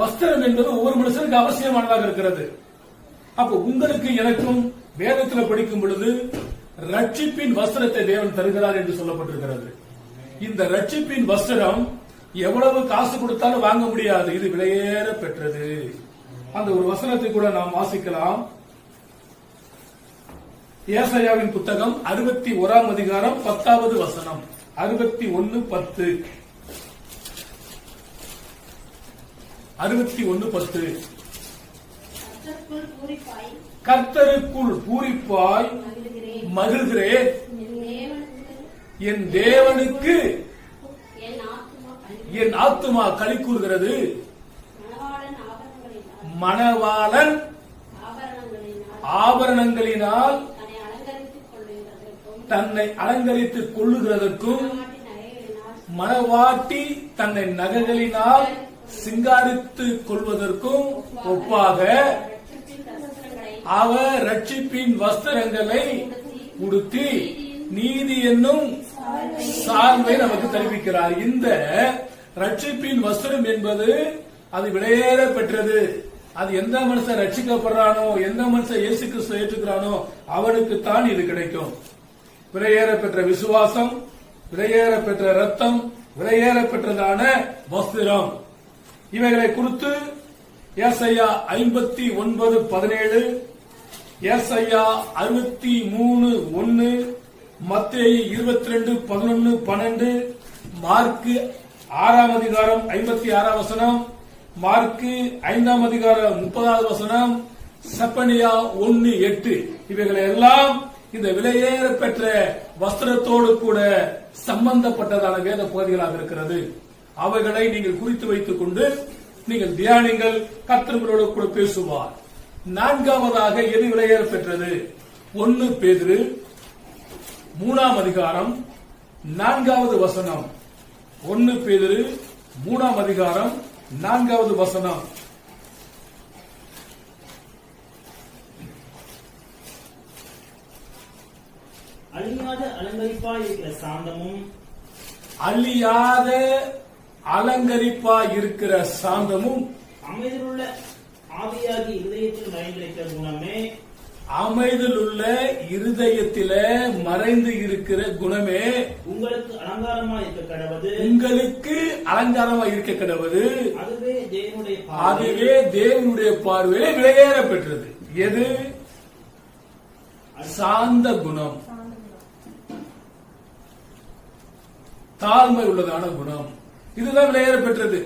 வஸ்திரம் என்பது ஒவ்வொரு மனுஷனுக்கு அவசியமானதாக இருக்கிறது. அப்ப உங்களுக்கு எனக்கும் வேதத்தில் படிக்கும் பொழுது ரட்சிப்பின் வஸ்திரத்தை தேவன் தருகிறார் என்று சொல்லப்பட்டிருக்கிறது. இந்த ரட்சிப்பின் வஸ்திரம் எவ்வளவு காசு கொடுத்தாலும் வாங்க முடியாது, இது விலையேற பெற்றது. அந்த ஒரு வசனத்தை கூட நாம் வாசிக்கலாம். ஏசாயாவின் புத்தகம் 61 அதிகாரம் 10வது வசனம். 61:10. 61:10. கர்த்தருக்குள் பூரிப்பாய் மகிழ்கிறேன், என் தேவனுக்கு என் ஆத்துமா களி கூறுகிறது. மணவாளன் ஆபரணங்களினால் தன்னை அலங்கரித்துக் கொள்ளுகிறதற்கும் மணவாட்டி தன்னை நகைகளினால் சிங்காரித்துக் கொள்வதற்கும் ஒப்பாக அவர் ரட்சிப்பின் வஸ்திரங்களை உடுத்தி நீதி என்னும் சால்வை நமக்கு தெரிவிக்கிறார். இந்த ரட்சிப்பின் வஸ்திரம் என்பது அது விலையேற பெற்றது. அது எந்த மனுஷன் ரட்சிக்கப்படுறானோ, எந்த மனுஷன் இயேசு கிறிஸ்துவை ஏற்றுக்கிறானோ அவனுக்குத்தான் இது கிடைக்கும். விலையேற பெற்ற விசுவாசம், விலையேற பெற்ற ரத்தம், விலையேற பெற்றதான வஸ்திரம், இவைகளை குறித்து ஏசாயா 59:17, ஏசாயா 63:1, மத்தேயு 22:11-12, மார்க்கு 6 அதிகாரம் 56 வசனம், மார்க்கு 5 அதிகாரம் 30 வசனம், செப்பனியா 1:8, இவைகளை எல்லாம் இந்த விலையேற பெற்ற வஸ்திரத்தோடு கூட சம்பந்தப்பட்டதான வேத பகுதிகளாக இருக்கிறது. அவைகளை நீங்கள் குறித்து வைத்துக் கொண்டு நீங்கள் தியானிங்கள். கர்த்தரோடு கூட பேசுவார். 4வதாக எது விலையேற பெற்றது? 1 பேதுரு 3 அதிகாரம் 4வது வசனம். 1 பேதுரு 3 அதிகாரம் 4வது வசனம். அழியாத அலங்கரிப்பாய் இருக்கிற சாந்தமும், அழியாத அலங்கரிப்பாய் இருக்கிற சாந்தமும், அமைதியுள்ள ஆவியாகி இதயத்தில் மறைந்திருக்கிற குணமே, அமைதிலுள்ள இருதயத்தில மறைந்து இருக்கிற குணமே உங்களுக்கு அலங்காரமா இருக்க கடவது, உங்களுக்கு அலங்காரமா இருக்க கடவது. அதுவே தேவனுடைய பார்வையிலே விலையேற பெற்றது. எது? சாந்த குணம், தாழ்மை உள்ளதான குணம். இதுதான் விலையேற பெற்றது.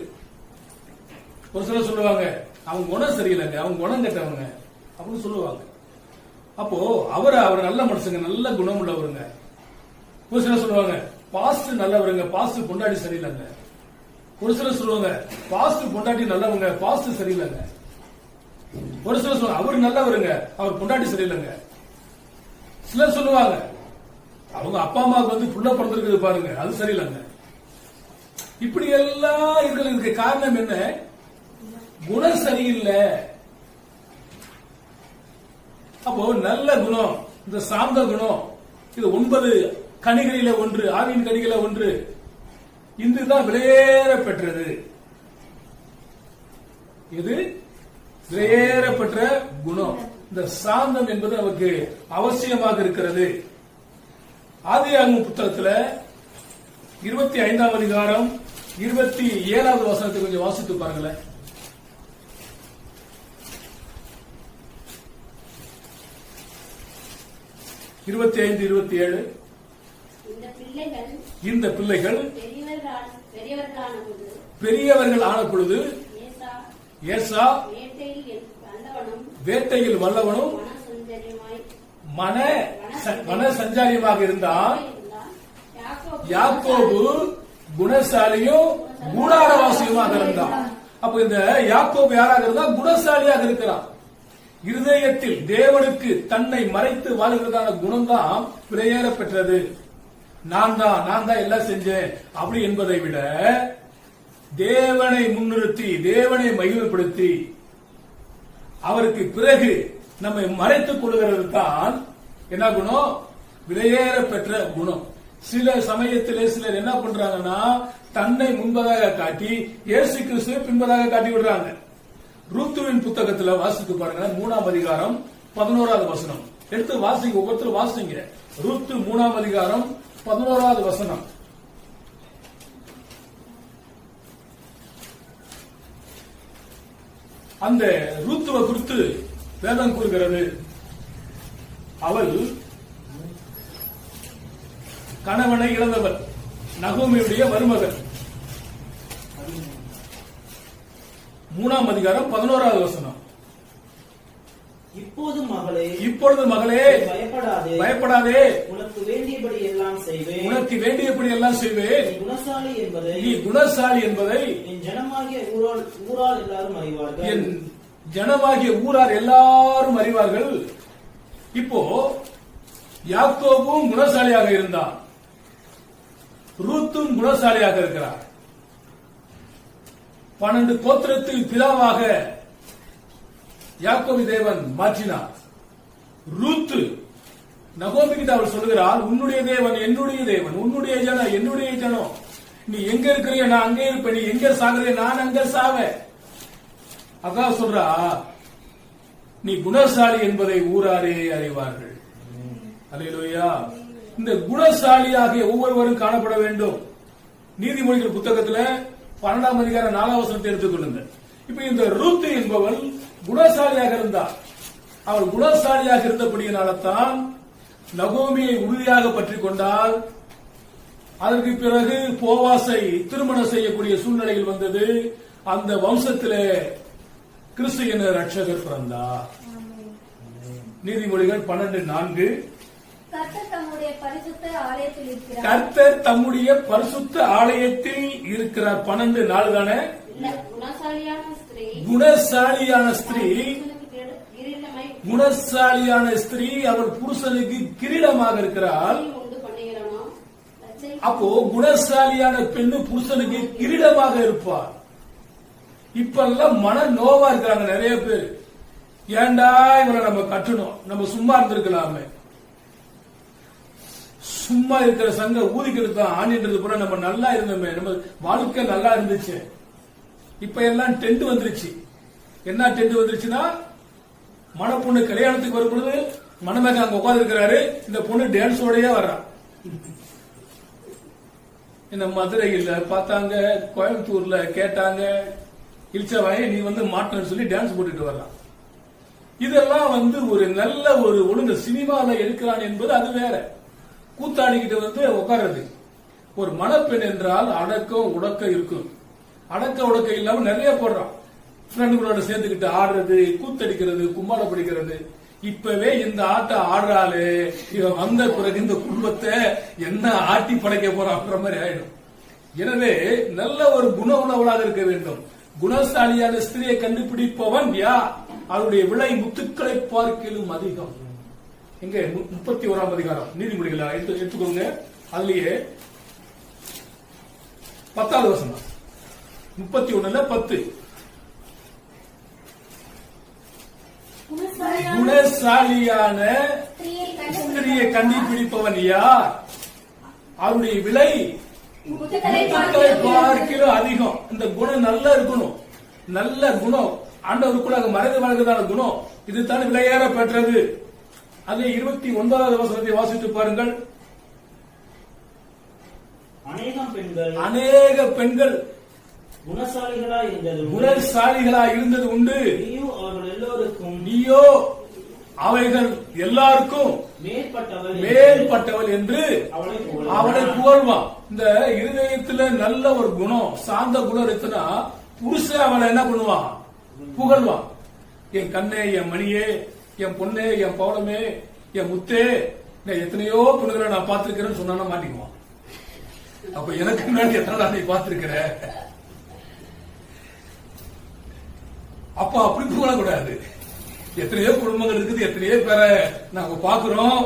ஒரு சிலர் சொல்லுவாங்க, அவங்க குணம் சரியில்லைங்க, அவங்க குணம் கெட்டவங்க அப்படின்னு சொல்லுவாங்க. அப்போ அவர் நல்ல மனுஷங்க, நல்ல குணம் உள்ளவருங்க. ஒரு சிலர் சொல்லுவாங்க, பாஸ்டர் நல்லவருங்க, பாஸ்டர் பொண்டாட்டி சரியில்லைங்க. ஒரு சிலர் சொல்லுவாங்க, பாஸ்டர் பொண்டாட்டி நல்லவங்க, பாஸ்டர் சரியில்லைங்க. ஒரு சிலர் சொல்லுவாங்க, அவர் நல்லவருங்க, அவர் பொண்டாட்டி சரியில்லைங்க. சிலர் சொல்லுவாங்க, அவங்க அப்பா அம்மாவுக்கு வந்து புள்ள பிறந்திருக்குது பாருங்க, அது சரியில்லைங்க. இப்படி எல்லாம் இருக்கிறதுக்கு காரணம் என்ன? குணம் சரியில்லை. அப்போ நல்ல குணம், இந்த சாந்த குணம், இது 9 கனிகளில ஒன்று, ஆவியின் கனிகளில ஒன்று. இதுதான் விலையேற பெற்றது. இது விலையேற பெற்ற குணம். இந்த சாந்தம் என்பது நமக்கு அவசியமாக இருக்கிறது. ஆதியாகம புத்தகத்தில் 25 அதிகாரம் 27வது வசனத்தை கொஞ்சம் வாசித்து பாருங்களேன். இந்த பிள்ளைகள் பெரியவர்கள் ஆன பொழுது ஏசா வேட்டையில் வல்லவனும் மன சஞ்சாரியமாக இருந்தான். யாக்கோபு குணசாலியும் கூடாரவாசியுமாக இருந்தான். அப்ப இந்த யாக்கோபு யாராக இருந்தா? குணசாலியாக இருக்கிறான். இருதயத்தில் தேவனுக்கு தன்னை மறைத்து வாழ்கிறதான குணம் தான் விலையேற பெற்றது. நான் தான் எல்லாம் செஞ்சேன் அப்படி என்பதை விட தேவனை முன்னிறுத்தி, தேவனை மகிமைப்படுத்தி அவருக்கு பிறகு நம்மை மறைத்துக் கொள்கிறது தான் என்ன குணம்? விலையேற பெற்ற குணம். சில சமயத்திலே சிலர் என்ன பண்றாங்கன்னா, தன்னை முன்பதாக காட்டி இயேசு கிறிஸ்துவை பின்பதாக காட்டி விடுறாங்க. ரூத்துவின் புத்தகத்துல வாசித்து பாருங்க, 3ஆம் அதிகாரம் 11வது வசனம். எடுத்து வாசிங்க, ஒவ்வொருத்தரும் வாசிங்க. ரூத்து 3ஆம் அதிகாரம் 11வது வசனம். அந்த ரூத்துவை குறித்து வேதம் கூறுகிறது, அவள் கணவனை இழந்தவர், நகோமியுடைய மருமகள். 3ஆம் அதிகாரம் 11வது வசனம். இப்போது மகளே, இப்பொழுது மகளே, பயப்படாதே, பயப்படாதே, உனக்கு வேண்டியபடி எல்லாம் செய்வேன், உனக்கு வேண்டியபடி எல்லாம் செய்வேன், நீ குணசாலி என்பதை, நீ குணசாலி என்பதை என் ஜனமாகிய ஊரால் எல்லாரும் அறிவார்கள். என் ஜனமாகிய ஊரார் எல்லாரும் அறிவார்கள். இப்போ யாக்கோபும் குணசாலியாக இருந்தான், ரூத்தும் குணசாலியாக இருக்கிறார். 12 கோத்திரத்தில் பிதாவாக யாக்கோபு தேவன் மாற்றினார். ரூத்து நகோமி கிட்ட அவர் சொல்லுகிறார், உன்னுடைய தேவன் என்னுடைய தேவன், உன்னுடைய ஜனம் என்னுடைய ஜனம். நீ எங்க இருக்கிறிய நான் அங்கே இருப்பேன், நீ எங்க சாகுறிய நான் அங்க சாவேன். அதான் சொல்றா, நீ குணசாலி என்பதை ஊராரே அறிவார்கள். அல்லேலூயா. இந்த குணசாலியாக ஒவ்வொருவரும் காணப்பட வேண்டும். நீதிமொழிகள் புத்தகத்துல 12ஆம் அதிகாரம் 4ஆம் வசனத்தை எடுத்துக்கொள்ளுங்க. இப்ப இந்த ரூத்து என்பவள் குணசாலியாக இருந்தார். அவள் குணசாலியாக இருந்தபடியினால்தான் நகோமியை உறுதியாக பற்றிக் கொண்டால். அதற்கு பிறகு போவாசை திருமணம் செய்யக்கூடிய சூழ்நிலையில் வந்தது. அந்த வம்சத்திலே கிறிஸ்து என்ற ரட்சகர் பிறந்தார். நீதிமொழிகள் 12:4. கர்த்தர் தம்முடைய பரிசுத்த ஆலயத்தில் இருக்கிறார். கர்த்தர் தம்முடைய பரிசுத்த ஆலயத்தில் இருக்கிறார். 12:4 தானே? குணசாலியான ஸ்திரீ, குணசாலியான ஸ்திரீ, கிரீடமாய் குணசாலியான ஸ்திரீ அவள் புருஷனுக்கு கிரீடமாக இருக்கிறாள். உண்டு பண்ணுகிறானோ அப்போ குணசாலியான பெண்ணு புருஷனுக்கு கிரீடமாக இருப்பார். இப்பெல்லாம் மன நோவா இருக்கிறாங்க நிறைய பேர். ஏண்டா இவரை நம்ம கட்டணும், நம்ம சும்மா இருந்திருக்கலாமே, சும்மா இருக்கிற சங்க ஊதிக்கிறது தான் ஆணின்றது கூட நம்ம நல்லா இருந்தோமே, நம்ம வாழ்க்கை நல்லா இருந்துச்சு. இப்ப எல்லாம் டென்ட் வந்துருச்சு. என்ன டென்ட் வந்துருச்சுன்னா, மண பொண்ணு கல்யாணத்துக்கு வரும்பொழுது மணமகன் அங்க உட்கார்ந்து இருக்கிறாரு, இந்த பொண்ணு டான்ஸோடய வர்றான். இந்த மதுரையில் பார்த்தாங்க, கோயம்புத்தூர்ல கேட்டாங்க, இழிச்சவாயே நீ வந்து மாட்டேன்னு சொல்லி டான்ஸ் போட்டுட்டு வர்றான். இதெல்லாம் வந்து ஒரு நல்ல ஒரு ஒழுங்கு சினிமால எடுக்கிறான் என்பது அது வேற. கூத்தாடிக்கிட்ட வந்து உட்கார்றது. ஒரு மணப்பெண் என்றால் அடக்கம் உடக்கம் இருக்கும். அடக்க உடக்கம் இல்லாம நிறைய போடுறான். ஃப்ரெண்டுகளோட சேர்ந்துக்கிட்டு ஆடுறது, கூத்தடிக்கிறது, கும்மாள பிடிக்கிறது. இப்பவே இந்த ஆட்டம் ஆடுறாளு, இவன் வந்த பிறகு இந்த குடும்பத்தை என்ன ஆட்டி படைக்க போறான்ற மாதிரி ஆயிடும். எனவே நல்ல ஒரு குண உணவலாக இருக்க வேண்டும். குணசாலியான ஸ்திரியை கண்டுபிடிப்பவன் யார்? அவருடைய விலை முத்துக்களை பார்க்கிலும் அதிகம். எங்க 31ஆம் அதிகாரம் நீதிமொழிகள் எடுத்துக்கோங்க. அதுலயே 10வது வசனம், 31:10. குணசாலியான ஸ்திரியை கண்டுபிடிப்பவன் யார்? அவருடைய விலை முத்துக்களை பார்க்கிலும் அதிகம். இந்த குணம் நல்லா இருக்கணும். நல்ல குணம் ஆண்டவருக்குள்ள மறைந்து வாழ்கிறதான குணம் இதுதான் விலையேற பெற்றது. அது 29வது வசனத்தை வாசித்து பாருங்கள். அநேக பெண்கள் குணசாலிகளா இருந்தது உண்டு. நீயோ அவைகள் எல்லாருக்கும் மேற்பட்டவள் என்று அவளை புகழ்வான். இந்த இருதயத்துல நல்ல ஒரு குணம், சாந்த குணம் இருக்குன்னா புருஷன் அவளை என்ன பண்ணுவான்? புகழ்வான். என் கண்ணே, என் மணியே, என் பொண்ணே, என் பௌடமே, என் முத்தே, நான் எத்தனையோ பொண்ணுகளை நான் பார்த்திருக்கிறேன்னு சொன்னா மாட்டிக்குவான். அப்ப எனக்கு முன்னாடி எத்தனை நீ பார்த்திருக்கிற? அப்ப அப்படி புகழக்கூடாது. எத்தனையோ குடும்பங்கள் இருக்குது, எத்தனையோ பேரை நாங்க பாக்குறோம்.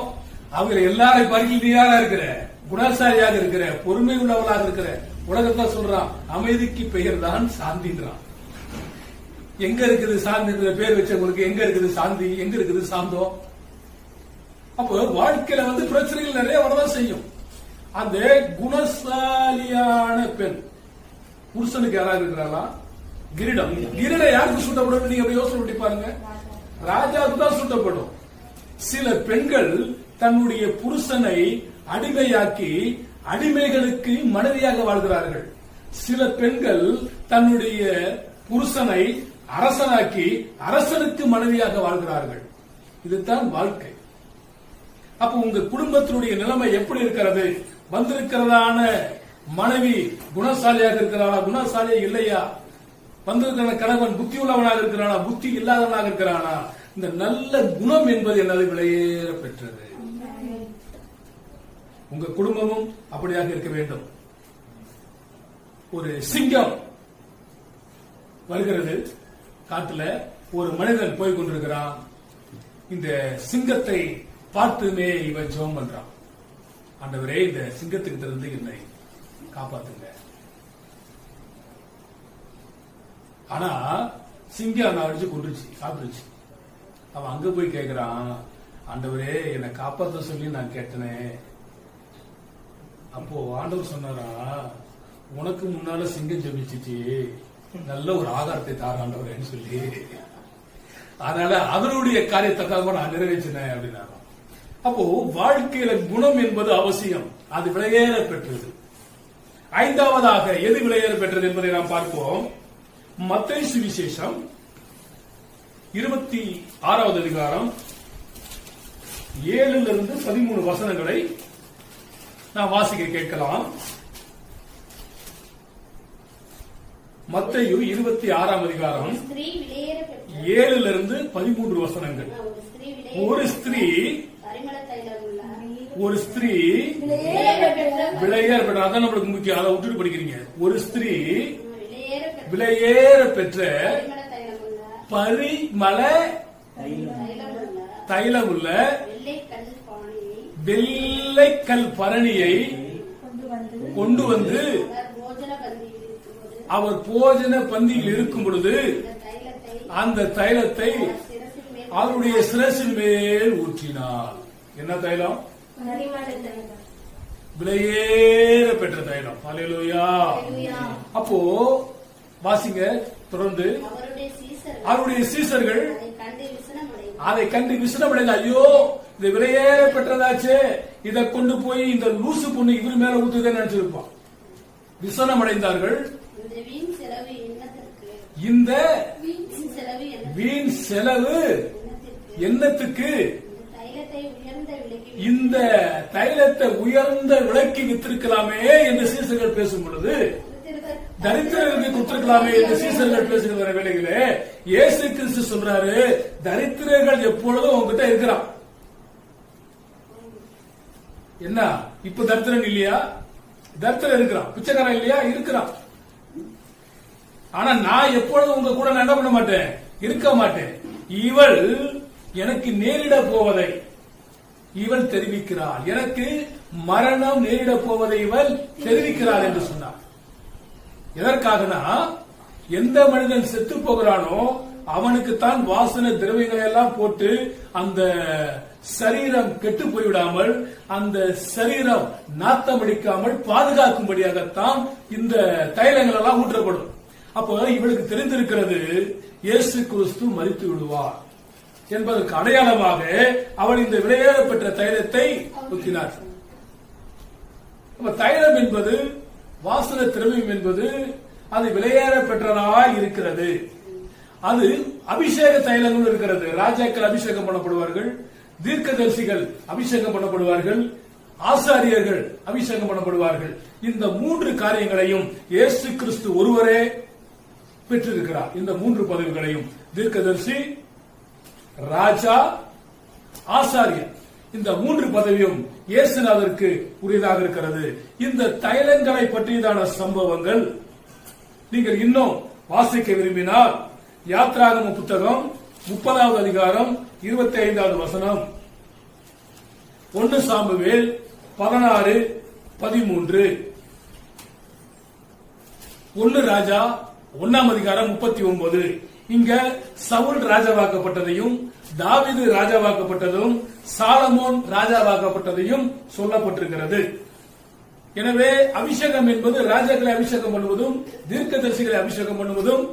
அவங்க எல்லாரும் பரிகீதியாக இருக்கிற, குணசாலியாக இருக்கிற, பொறுமை உள்ளவளாக இருக்கிற உலகத்தான் சொல்றான். அமைதிக்கு பெயர் தான் சாந்தின்றான். எங்க இருக்குது சாந்திங்கிற பேர் வச்சவங்களுக்கு எங்க இருக்குது சாந்தி, எங்க இருக்குது சாந்தம்? அப்போ வாழ்க்கையில பிரச்சனைகள் நிறைய வரதான் செய்யும். அந்த குணசாலியான பெண் புருஷனுக்கு யாராவது இருக்கிறாங்களா? கிரீடம். கிரீடம் யாருக்கு சூட்டப்படும்? நீங்க யோசனை பண்ணி பாருங்க. ராஜாவுக்கு தான் சூட்டப்படும். சில பெண்கள் தன்னுடைய புருஷனை அடிமையாக்கி அடிமைகளுக்கு மனைவியாக வாழ்கிறார்கள். சில பெண்கள் தன்னுடைய புருஷனை அரசனாக்கி அரசனுக்கு மனைவியாக வாழ்கிறார்கள். இதுதான் வாழ்க்கை. அப்ப உங்க குடும்பத்தினுடைய நிலைமை எப்படி இருக்கிறது? வந்திருக்கிறதான மனைவி குணசாலியாக இருக்கிறாளா, குணசாலியா இல்லையா? வந்திருக்கிற கணவன் புத்தி உள்ளவனாக இருக்கிறானா, புத்தி இல்லாதவனாக இருக்கிறானா? இந்த நல்ல குணம் என்பது என்னது? விலையேற பெற்றது. உங்க குடும்பமும் அப்படியாக இருக்க வேண்டும். ஒரு சிங்கம் வருகிறது காட்டுல, ஒரு மனிதன் போய் கொண்டிருக்கிறான். இந்த சிங்கத்தை பார்த்துமே இவன் ஜெபம் பண்றான். ஆண்டவரே, இந்த சிங்கத்துக்கிட்ட இருந்து என்னை காப்பாத்துங்க. ஆனா சிங்கம் அவனை அடிச்சு கொண்டுச்சு, சாப்பிட்டுச்சு. அவன் அங்க போய் கேட்கிறான், ஆண்டவரே என்னை காப்பாற்ற சொல்லி நான் கேட்டனே. அப்போ ஆண்டவர் சொன்னாரா, உனக்கு முன்னால சிங்கம் ஜெபிச்சிச்சு, நல்ல ஒரு ஆகாரத்தை தாராண்டவரேன்னு சொல்லி, அதனால அவருடைய காரியத்தக்காக நான் நிறைவேற்றினேன் அப்படின்னா. அப்போ வாழ்க்கையில குணம் என்பது அவசியம். அது விலையேற பெற்றது. ஐந்தாவதாக எது விலையேற பெற்றது என்பதை நாம் பார்ப்போம். மத்தேயு சுவிசேஷம் 26வது அதிகாரம் 7 to 13 வசனங்களை நாம் வாசிக்க கேட்கலாம். மத்தேயு 26ஆம் அதிகாரம் 7 to 13 வசனங்கள். ஒரு ஸ்திரீ விலையேற பெற்ற, அதான் நம்மளுக்கு முக்கியம், அதை விட்டுட்டு படிக்கிறீங்க. ஒரு ஸ்திரீ விலையேற பெற்ற பரிமள தைலமுள்ள வெள்ளைக்கல் பரணியை கொண்டு வந்து அவர் போஜன பந்தியில் இருக்கும் பொழுது அந்த தைலத்தை அவருடைய சிரசின் மேல் ஊற்றினார். என்ன தைலம்? விலையேற பெற்ற தைலம். அல்லேலூயா. அப்போ வாசிங்க தொடர்ந்து. அவருடைய சீசர்கள் அதை கண்டு விசனமடைந்த, ஐயோ இந்த விலையேற பெற்றதாச்சே, இதை கொண்டு போய் இந்த லூசு பொண்ணு இவர் மேல ஊத்துதே நினைச்சிருப்பான். விசனமடைந்தார்கள். இந்த வீண் செலவு என்னத்துக்கு? இந்த தைலத்தை உயர்ந்த விலைக்கு வித்திருக்கலாமே என்று சீசர்கள் பேசும் பொழுது, தரித்திரர்களுக்கு கொடுத்திருக்கலாமே என்று சீசர்கள் பேசுகிற வேளைகளே இயேசு கிறிஸ்து சொல்றாரு, தரித்திரர்கள் எப்பொழுதும் உங்ககிட்ட இருக்கிறான். என்ன இப்ப தரித்திரன் இல்லையா? தரித்திரம் இருக்கிறான். பிச்சைக்காரன் இல்லையா? இருக்கிறான். ஆனா நான் எப்பொழுதும் உங்க கூட என்ன பண்ண மாட்டேன், இருக்க மாட்டேன். இவள் எனக்கு நேரிட போவதை இவள் தெரிவிக்கிறாள். எனக்கு மரணம் நேரிட போவதை இவள் தெரிவிக்கிறாள் என்று சொன்னார். எதற்காகனா, எந்த மனிதன் செத்து போகிறானோ அவனுக்குத்தான் வாசனை திரவியங்களை எல்லாம் போட்டு அந்த சரீரம் கெட்டு போய்விடாமல், அந்த சரீரம் நாத்தமடிக்காமல் பாதுகாக்கும்படியாகத்தான் இந்த தைலங்கள் எல்லாம் ஊற்றப்படும். அப்போ இவளுக்கு தெரிந்திருக்கிறது, இயேசு கிறிஸ்து மரித்து விடுவார் என்பதற்கு அடையாளமாக அவள் இந்த விலையேற பெற்ற தைலத்தை ஊற்றினார். தைலம் என்பது, வாசன திரவியம் என்பது, அது விலையேற பெற்றதாய் இருக்கிறது. அது அபிஷேக தைலங்கள் இருக்கிறது. ராஜாக்கள் அபிஷேகம் பண்ணப்படுவார்கள், தீர்க்கதரிசிகள் அபிஷேகம் பண்ணப்படுவார்கள், ஆசாரியர்கள் அபிஷேகம் பண்ணப்படுவார்கள். இந்த 3 காரியங்களையும் இயேசு கிறிஸ்து ஒருவரே பெற்றிருக்கிறார். இந்த 3 பதவிகளையும், தீர்க்கதரிசி, ராஜா, ஆசாரியர், இந்த 3 பதவியும் இயேசுநாதருக்கு உரியதாக இருக்கிறது. இந்த தைலங்களை பற்றியதான சம்பவங்கள் நீங்கள் இன்னும் வாசிக்க விரும்பினால், யாத்ராகம புத்தகம் 30வது அதிகாரம் 25வது வசனம், 1 சாமுவேல் 16:13, 1 ராஜா 1ஆம் அதிகாரம் 39, இங்க சவுல் ராஜாவாக்கப்பட்டதையும் தாவீது ராஜாவாக்கப்பட்டதும் சாலமோன் ராஜாவாக்கப்பட்டதையும் சொல்லப்பட்டிருக்கிறது. எனவே அபிஷேகம் என்பது ராஜாக்களை அபிஷேகம் பண்ணுவதும் தீர்க்கதரிசிகளை அபிஷேகம் பண்ணுவதும்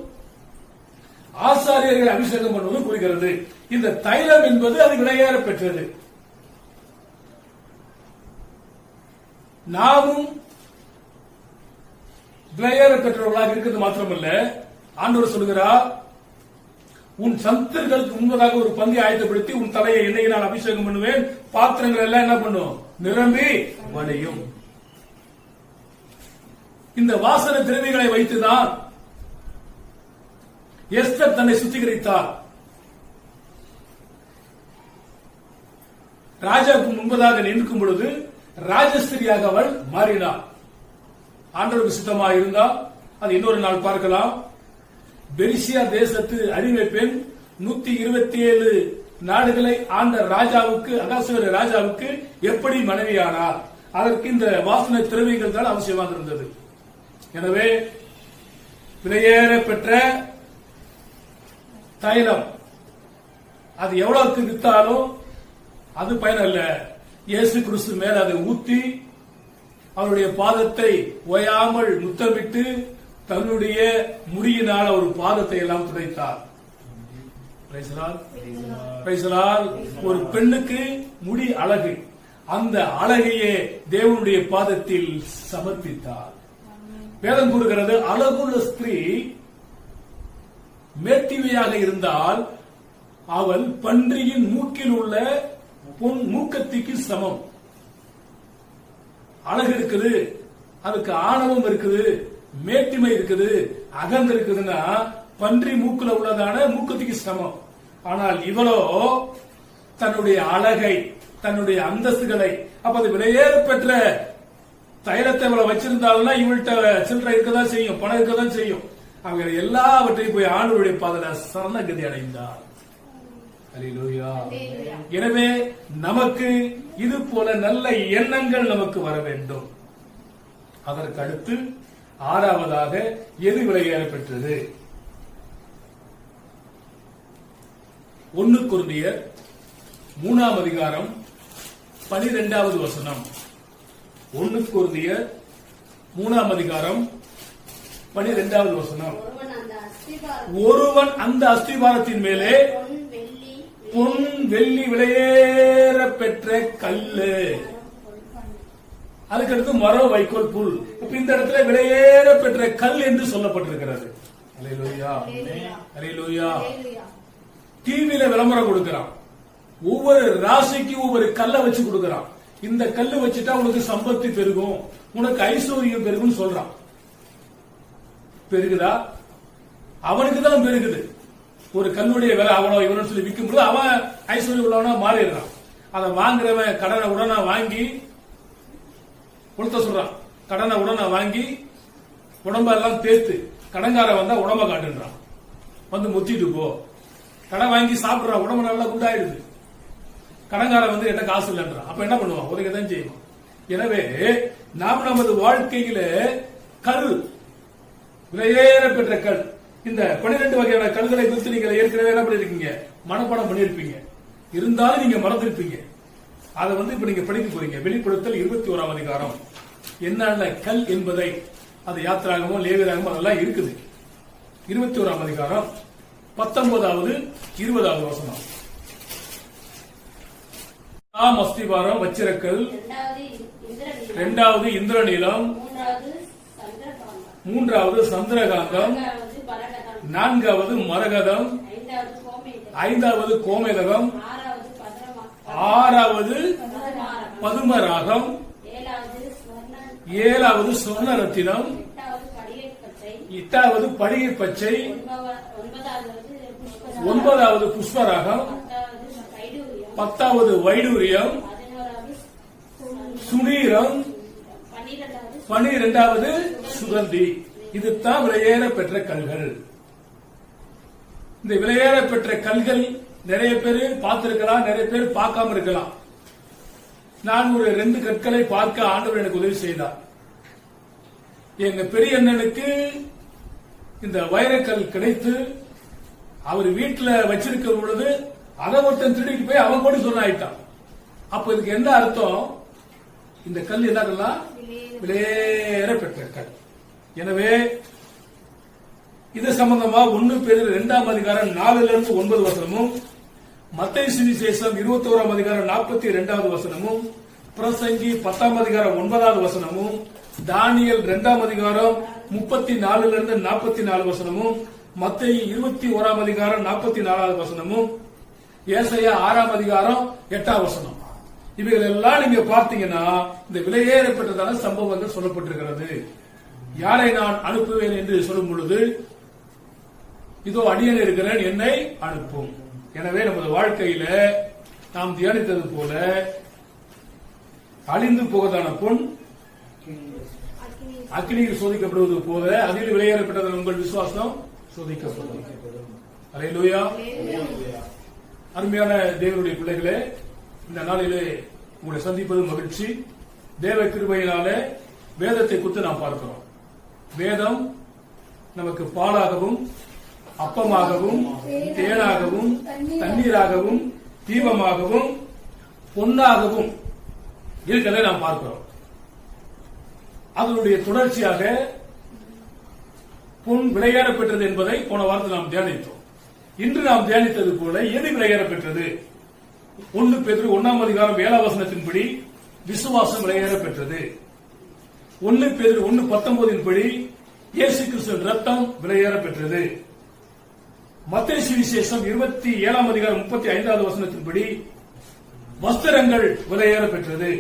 ஆசாரியர்களை அபிஷேகம் பண்ணுவதும் குறிக்கிறது. இந்த தைலம் என்பது அது விலையேற பெற்றது. நாமும் விலையேற பெற்றவர்களாக இருக்கிறது மாத்திரமல்ல, ஆண்டவர் சொல்கிறார், உன் சந்தர்களுக்கு முன்பதாக ஒரு பந்தி ஆயத்தப்படுத்தி உன் தலையை எண்ணெயினால் அபிஷேகம் பண்ணுவேன், பாத்திரங்கள் எல்லாம் என்ன பண்ணும், நிரம்பி வழியும். இந்த வாசனை திரவியங்களை வைத்துதான் எஸ்தர் தன்னை சுத்திகரித்தார். ராஜாவுக்கு முன்பதாக நிற்கும் பொழுது ராஜஸ்திரியாக அவள் மாறினார். ஆண்டவருக்கு சித்தமாக இருந்தால் அது இன்னொரு நாள் பார்க்கலாம். பெரிசியா தேசத்து அடிமை பெண் 127 நாடுகளை ஆண்ட ராஜாவுக்கு, அகாசுவர ராஜாவுக்கு எப்படி மனைவியானார்? அதற்கு இந்த வாசனை திரவியங்கள் தான் அவசியமாக இருந்தது. எனவே விலையேற பெற்ற தைலம் அது எவ்வளவுக்கு வித்தாலும் அது பயனல்ல. இயேசு கிறிஸ்து மேல அதை ஊத்தி அவருடைய பாதத்தை ஓயாமல் முத்தமிட்டு தன்னுடைய முடியினால் ஒரு பாதத்தை எல்லாம் துடைத்தார். ஒரு பெண்ணுக்கு முடி அழகு, அந்த அழகையே தேவனுடைய பாதத்தில் சமர்ப்பித்தார். வேதம் கூறுகிறது, அழகுள்ள ஸ்திரீ மேட்டிமையாக இருந்தால் அவள் பன்றியின் மூக்கில் உள்ள பொன் மூக்கத்திற்கு சமம். அழகு இருக்குது, அதுக்கு ஆணவம் இருக்குது, மேட்டிமை இருக்குது, அகந்து இருக்குதுன்னா பன்றி மூக்குல உள்ளதான மூக்கத்துக்கு சமம். ஆனால் இவளோ தன்னுடைய அழகை, தன்னுடைய அந்தஸ்துகளை, அப்ப அது விலையேற பெற்ற தைலத்தை இவளை வச்சிருந்தாள்னா இவள்கிட்ட சில்லறை இருக்கதான் செய்யும், பணம் இருக்கதான் செய்யும். அவங்க எல்லாவற்றையும் போய் ஆண்டவருடைய பாதல சரணகதி அடைந்தார். அல்லேலூயா. எனவே நமக்கு இது போல நல்ல எண்ணங்கள் நமக்கு வர வேண்டும். அதற்கு அடுத்து 6வதாக எது விலையேற பெற்றது? 1 கொரிந்தியர் 3ஆம் அதிகாரம் 12வது வசனம். 1 கொரிந்தியர் 3ஆம் அதிகாரம் 12வது வசனம். ஒருவன் அந்த அஸ்திபாரத்தின் மேலே பொன் வெள்ளி விலையேற பெற்ற கல்லு, அதுக்கடுத்து மரம், வைக்கோல், புல். இப்ப இந்த இடத்துல விலையேற பெற்ற கல் என்று சொல்லப்பட்டிருக்கிறது. அல்லேலூயா, அல்லேலூயா. டிவியில விளம்பரம் கொடுக்கிறான், ஒவ்வொரு ராசிக்கு ஒவ்வொரு கல்லை வச்சு கொடுக்கிறான். இந்த கல்லு வச்சுட்டா உனக்கு சம்பத்து பெருகும், உனக்கு ஐஸ்வர்யம் பெருகும் சொல்றான். பெருகுதா? அவனுக்கு தான் பெருகுது. ஒரு கல்லுடைய விலை அவ்வளவு இவனு சொல்லி விற்கும் போது அவன் ஐஸ்வர்யம் உள்ளவனா மாறிடுறான். அதை வாங்குறவன் கடனை உடனே வாங்கி கொடுத்த சொல்றான். கடனை உடனே வாங்கி உடம்பெல்லாம் தேத்து கடன்கார வந்தா உடம்ப காட்டுன்றான், வந்து முத்திட்டு போ. கடன் வாங்கி சாப்பிடுறான், உடம்பு நல்லா குண்டாயிடுது. கடன்கார வந்து என்ன காசு இல்லைன்றான். அப்ப என்ன பண்ணுவான்? உதவிதான் செய்வான். எனவே நாம் நமது வாழ்க்கையில கல், விலையேற பெற்ற கல், இந்த 12 வகையான கல்களை குறித்து நீங்க ஏற்கனவே என்ன பண்ணிருக்கீங்க? மனப்பாடம் பண்ணிருப்பீங்க. இருந்தாலும் நீங்க மறந்திருப்பீங்க. அதை வந்து இப்ப நீங்க படிக்க போறீங்க. வெளிப்படுத்தல் 21ஆம் அதிகாரம் என்னென்ன கல் என்பதை, அது யாத்திராகமோ லேவியராகமோ அதெல்லாம் இருக்குது. 21ஆம் அதிகாரம் 19வது 20வது வசனம். அஸ்திவாரம் வச்சிரக்கல், 2வது இந்திரநீலம், 3வது சந்திரகாந்தம், 4வது மரகதம், 5வது கோமேதகம், 6வது பதுமராகம், 7வது சொர்ணரத்தினம், 8வது படிகை பச்சை, 9வது புஷ்பராகம், 10வது வைடூரியம், சுனீரம், 12வது சுகந்தி. இதுதான் விலையேற பெற்ற கல்கள். இந்த விலையேற பெற்ற கல்கள் நிறைய பேர் பார்த்திருக்கலாம், நிறைய பேர் பார்க்காம இருக்கலாம். நான் ஒரு 2 கற்களை பார்க்க ஆண்டவர் எனக்கு உதவி செய்தார். எங்க பெரிய அண்ணனுக்கு இந்த வைரக்கல் கிடைத்து அவர் வீட்டுல வச்சிருக்கிற பொழுது அதை ஒருத்தன் திருடிட்டு போய் அவன் கூட சொன்ன ஆயிட்டான். அப்ப இதுக்கு என்ன அர்த்தம்? இந்த கல் என்ன விலையேற பெற்ற கல். எனவே இது சம்பந்தமா 1 பேதுரு 2ஆம் அதிகாரம் 4 - 9 வசனமும், மத்தேயு சுவிசேஷம் 21ஆம் அதிகாரம் 42வது வசனமும், பிரசங்கி 10ஆம் அதிகாரம் 9வது வசனமும், தானியேல் 2ஆம் அதிகாரம் 34 - 44 வசனமும், மத்தேயு 21ஆம் அதிகாரம் 44வது வசனமும், ஏசாயா 6ஆம் அதிகாரம் 8ஆம் வசனம். இவைகள் எல்லாம் நீங்க பார்த்தீங்கன்னா இந்த விலையேறப்பட்டதான சம்பவங்கள் சொல்லப்பட்டிருக்கிறது. யாரை நான் அனுப்புவேன் என்று சொல்லும் பொழுது, இதோ அடியேன் இருக்கிறேன், என்னை அனுப்பும். எனவே நமது வாழ்க்கையில நாம் தியானித்தது போல அழிந்து போவதான பொன் அக்கினியில் சோதிக்கப்படுவது போல அதில் விலையேறப்பட்டதான உங்கள் விசுவாசம் சோதிக்கப்படும். அல்லேலூயா. அருமையான தேவனுடைய பிள்ளைகளே, இந்த நாளிலே உங்களை சந்திப்பது மகிழ்ச்சி. தேவ கிருபையினாலே வேதத்தை குறித்து நாம் பார்க்கிறோம். வேதம் நமக்கு பாலாகவும் அப்பமாகவும் தேனாகவும் தண்ணீராகவும் தீபமாகவும் பொன்னாகவும் இருக்கிறதை நாம் பார்க்கிறோம். அதனுடைய தொடர்ச்சியாக பொன் விலையேற பெற்றது என்பதை போன வாரத்தில் நாம் தியானித்தோம். இன்று நாம் தியானித்தது போல எது விலையேற பெற்றது? 1 பேதுரு 1ஆம் அதிகாரம் 7ஆம் வசனத்தின்படி விசுவாசம் விலையேற பெற்றது. 1 பேதுரு 1:19 படி இயேசு கிறிஸ்துவின் ரத்தம் விலையேற பெற்றது. மத்தேயு சுவிசேஷம் 27ஆம் அதிகாரம் 35வது வசனத்தின்படி வஸ்திரங்கள் விலையேற பெற்றது.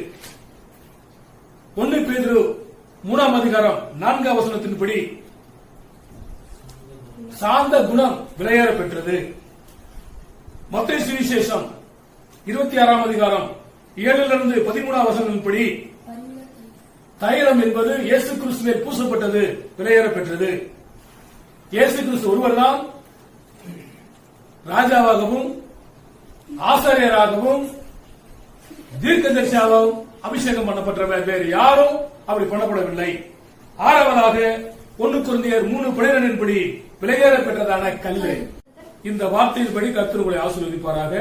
1 பேதுரு 3ஆம் அதிகாரம் 4ஆம் வசனத்தின்படி சாந்த குணம் விலையேற பெற்றது. மத்தேயு சுவிசேஷம் 26ஆம் அதிகாரம் 7 - 13 வசனத்தின்படி தைலம் என்பது இயேசு கிறிஸ்துவில் பூசப்பட்டது விலையேற பெற்றது. இயேசு கிறிஸ்து ஒருவர்தான் ராஜாவாகவும் ஆசாரியராகவும் தீர்க்கதரிசியாகவும் அபிஷேகம் பண்ணப்பட்டவர். வேறு யாரும் அப்படி பண்ணப்படவில்லை. 6வதாக 1 கொரிந்தியர் 3:12 படி விலையேற பெற்றதான கல்லு. இந்த வார்த்தையின்படி கர்த்தர் உங்களை ஆசீர்வதிப்பாராக.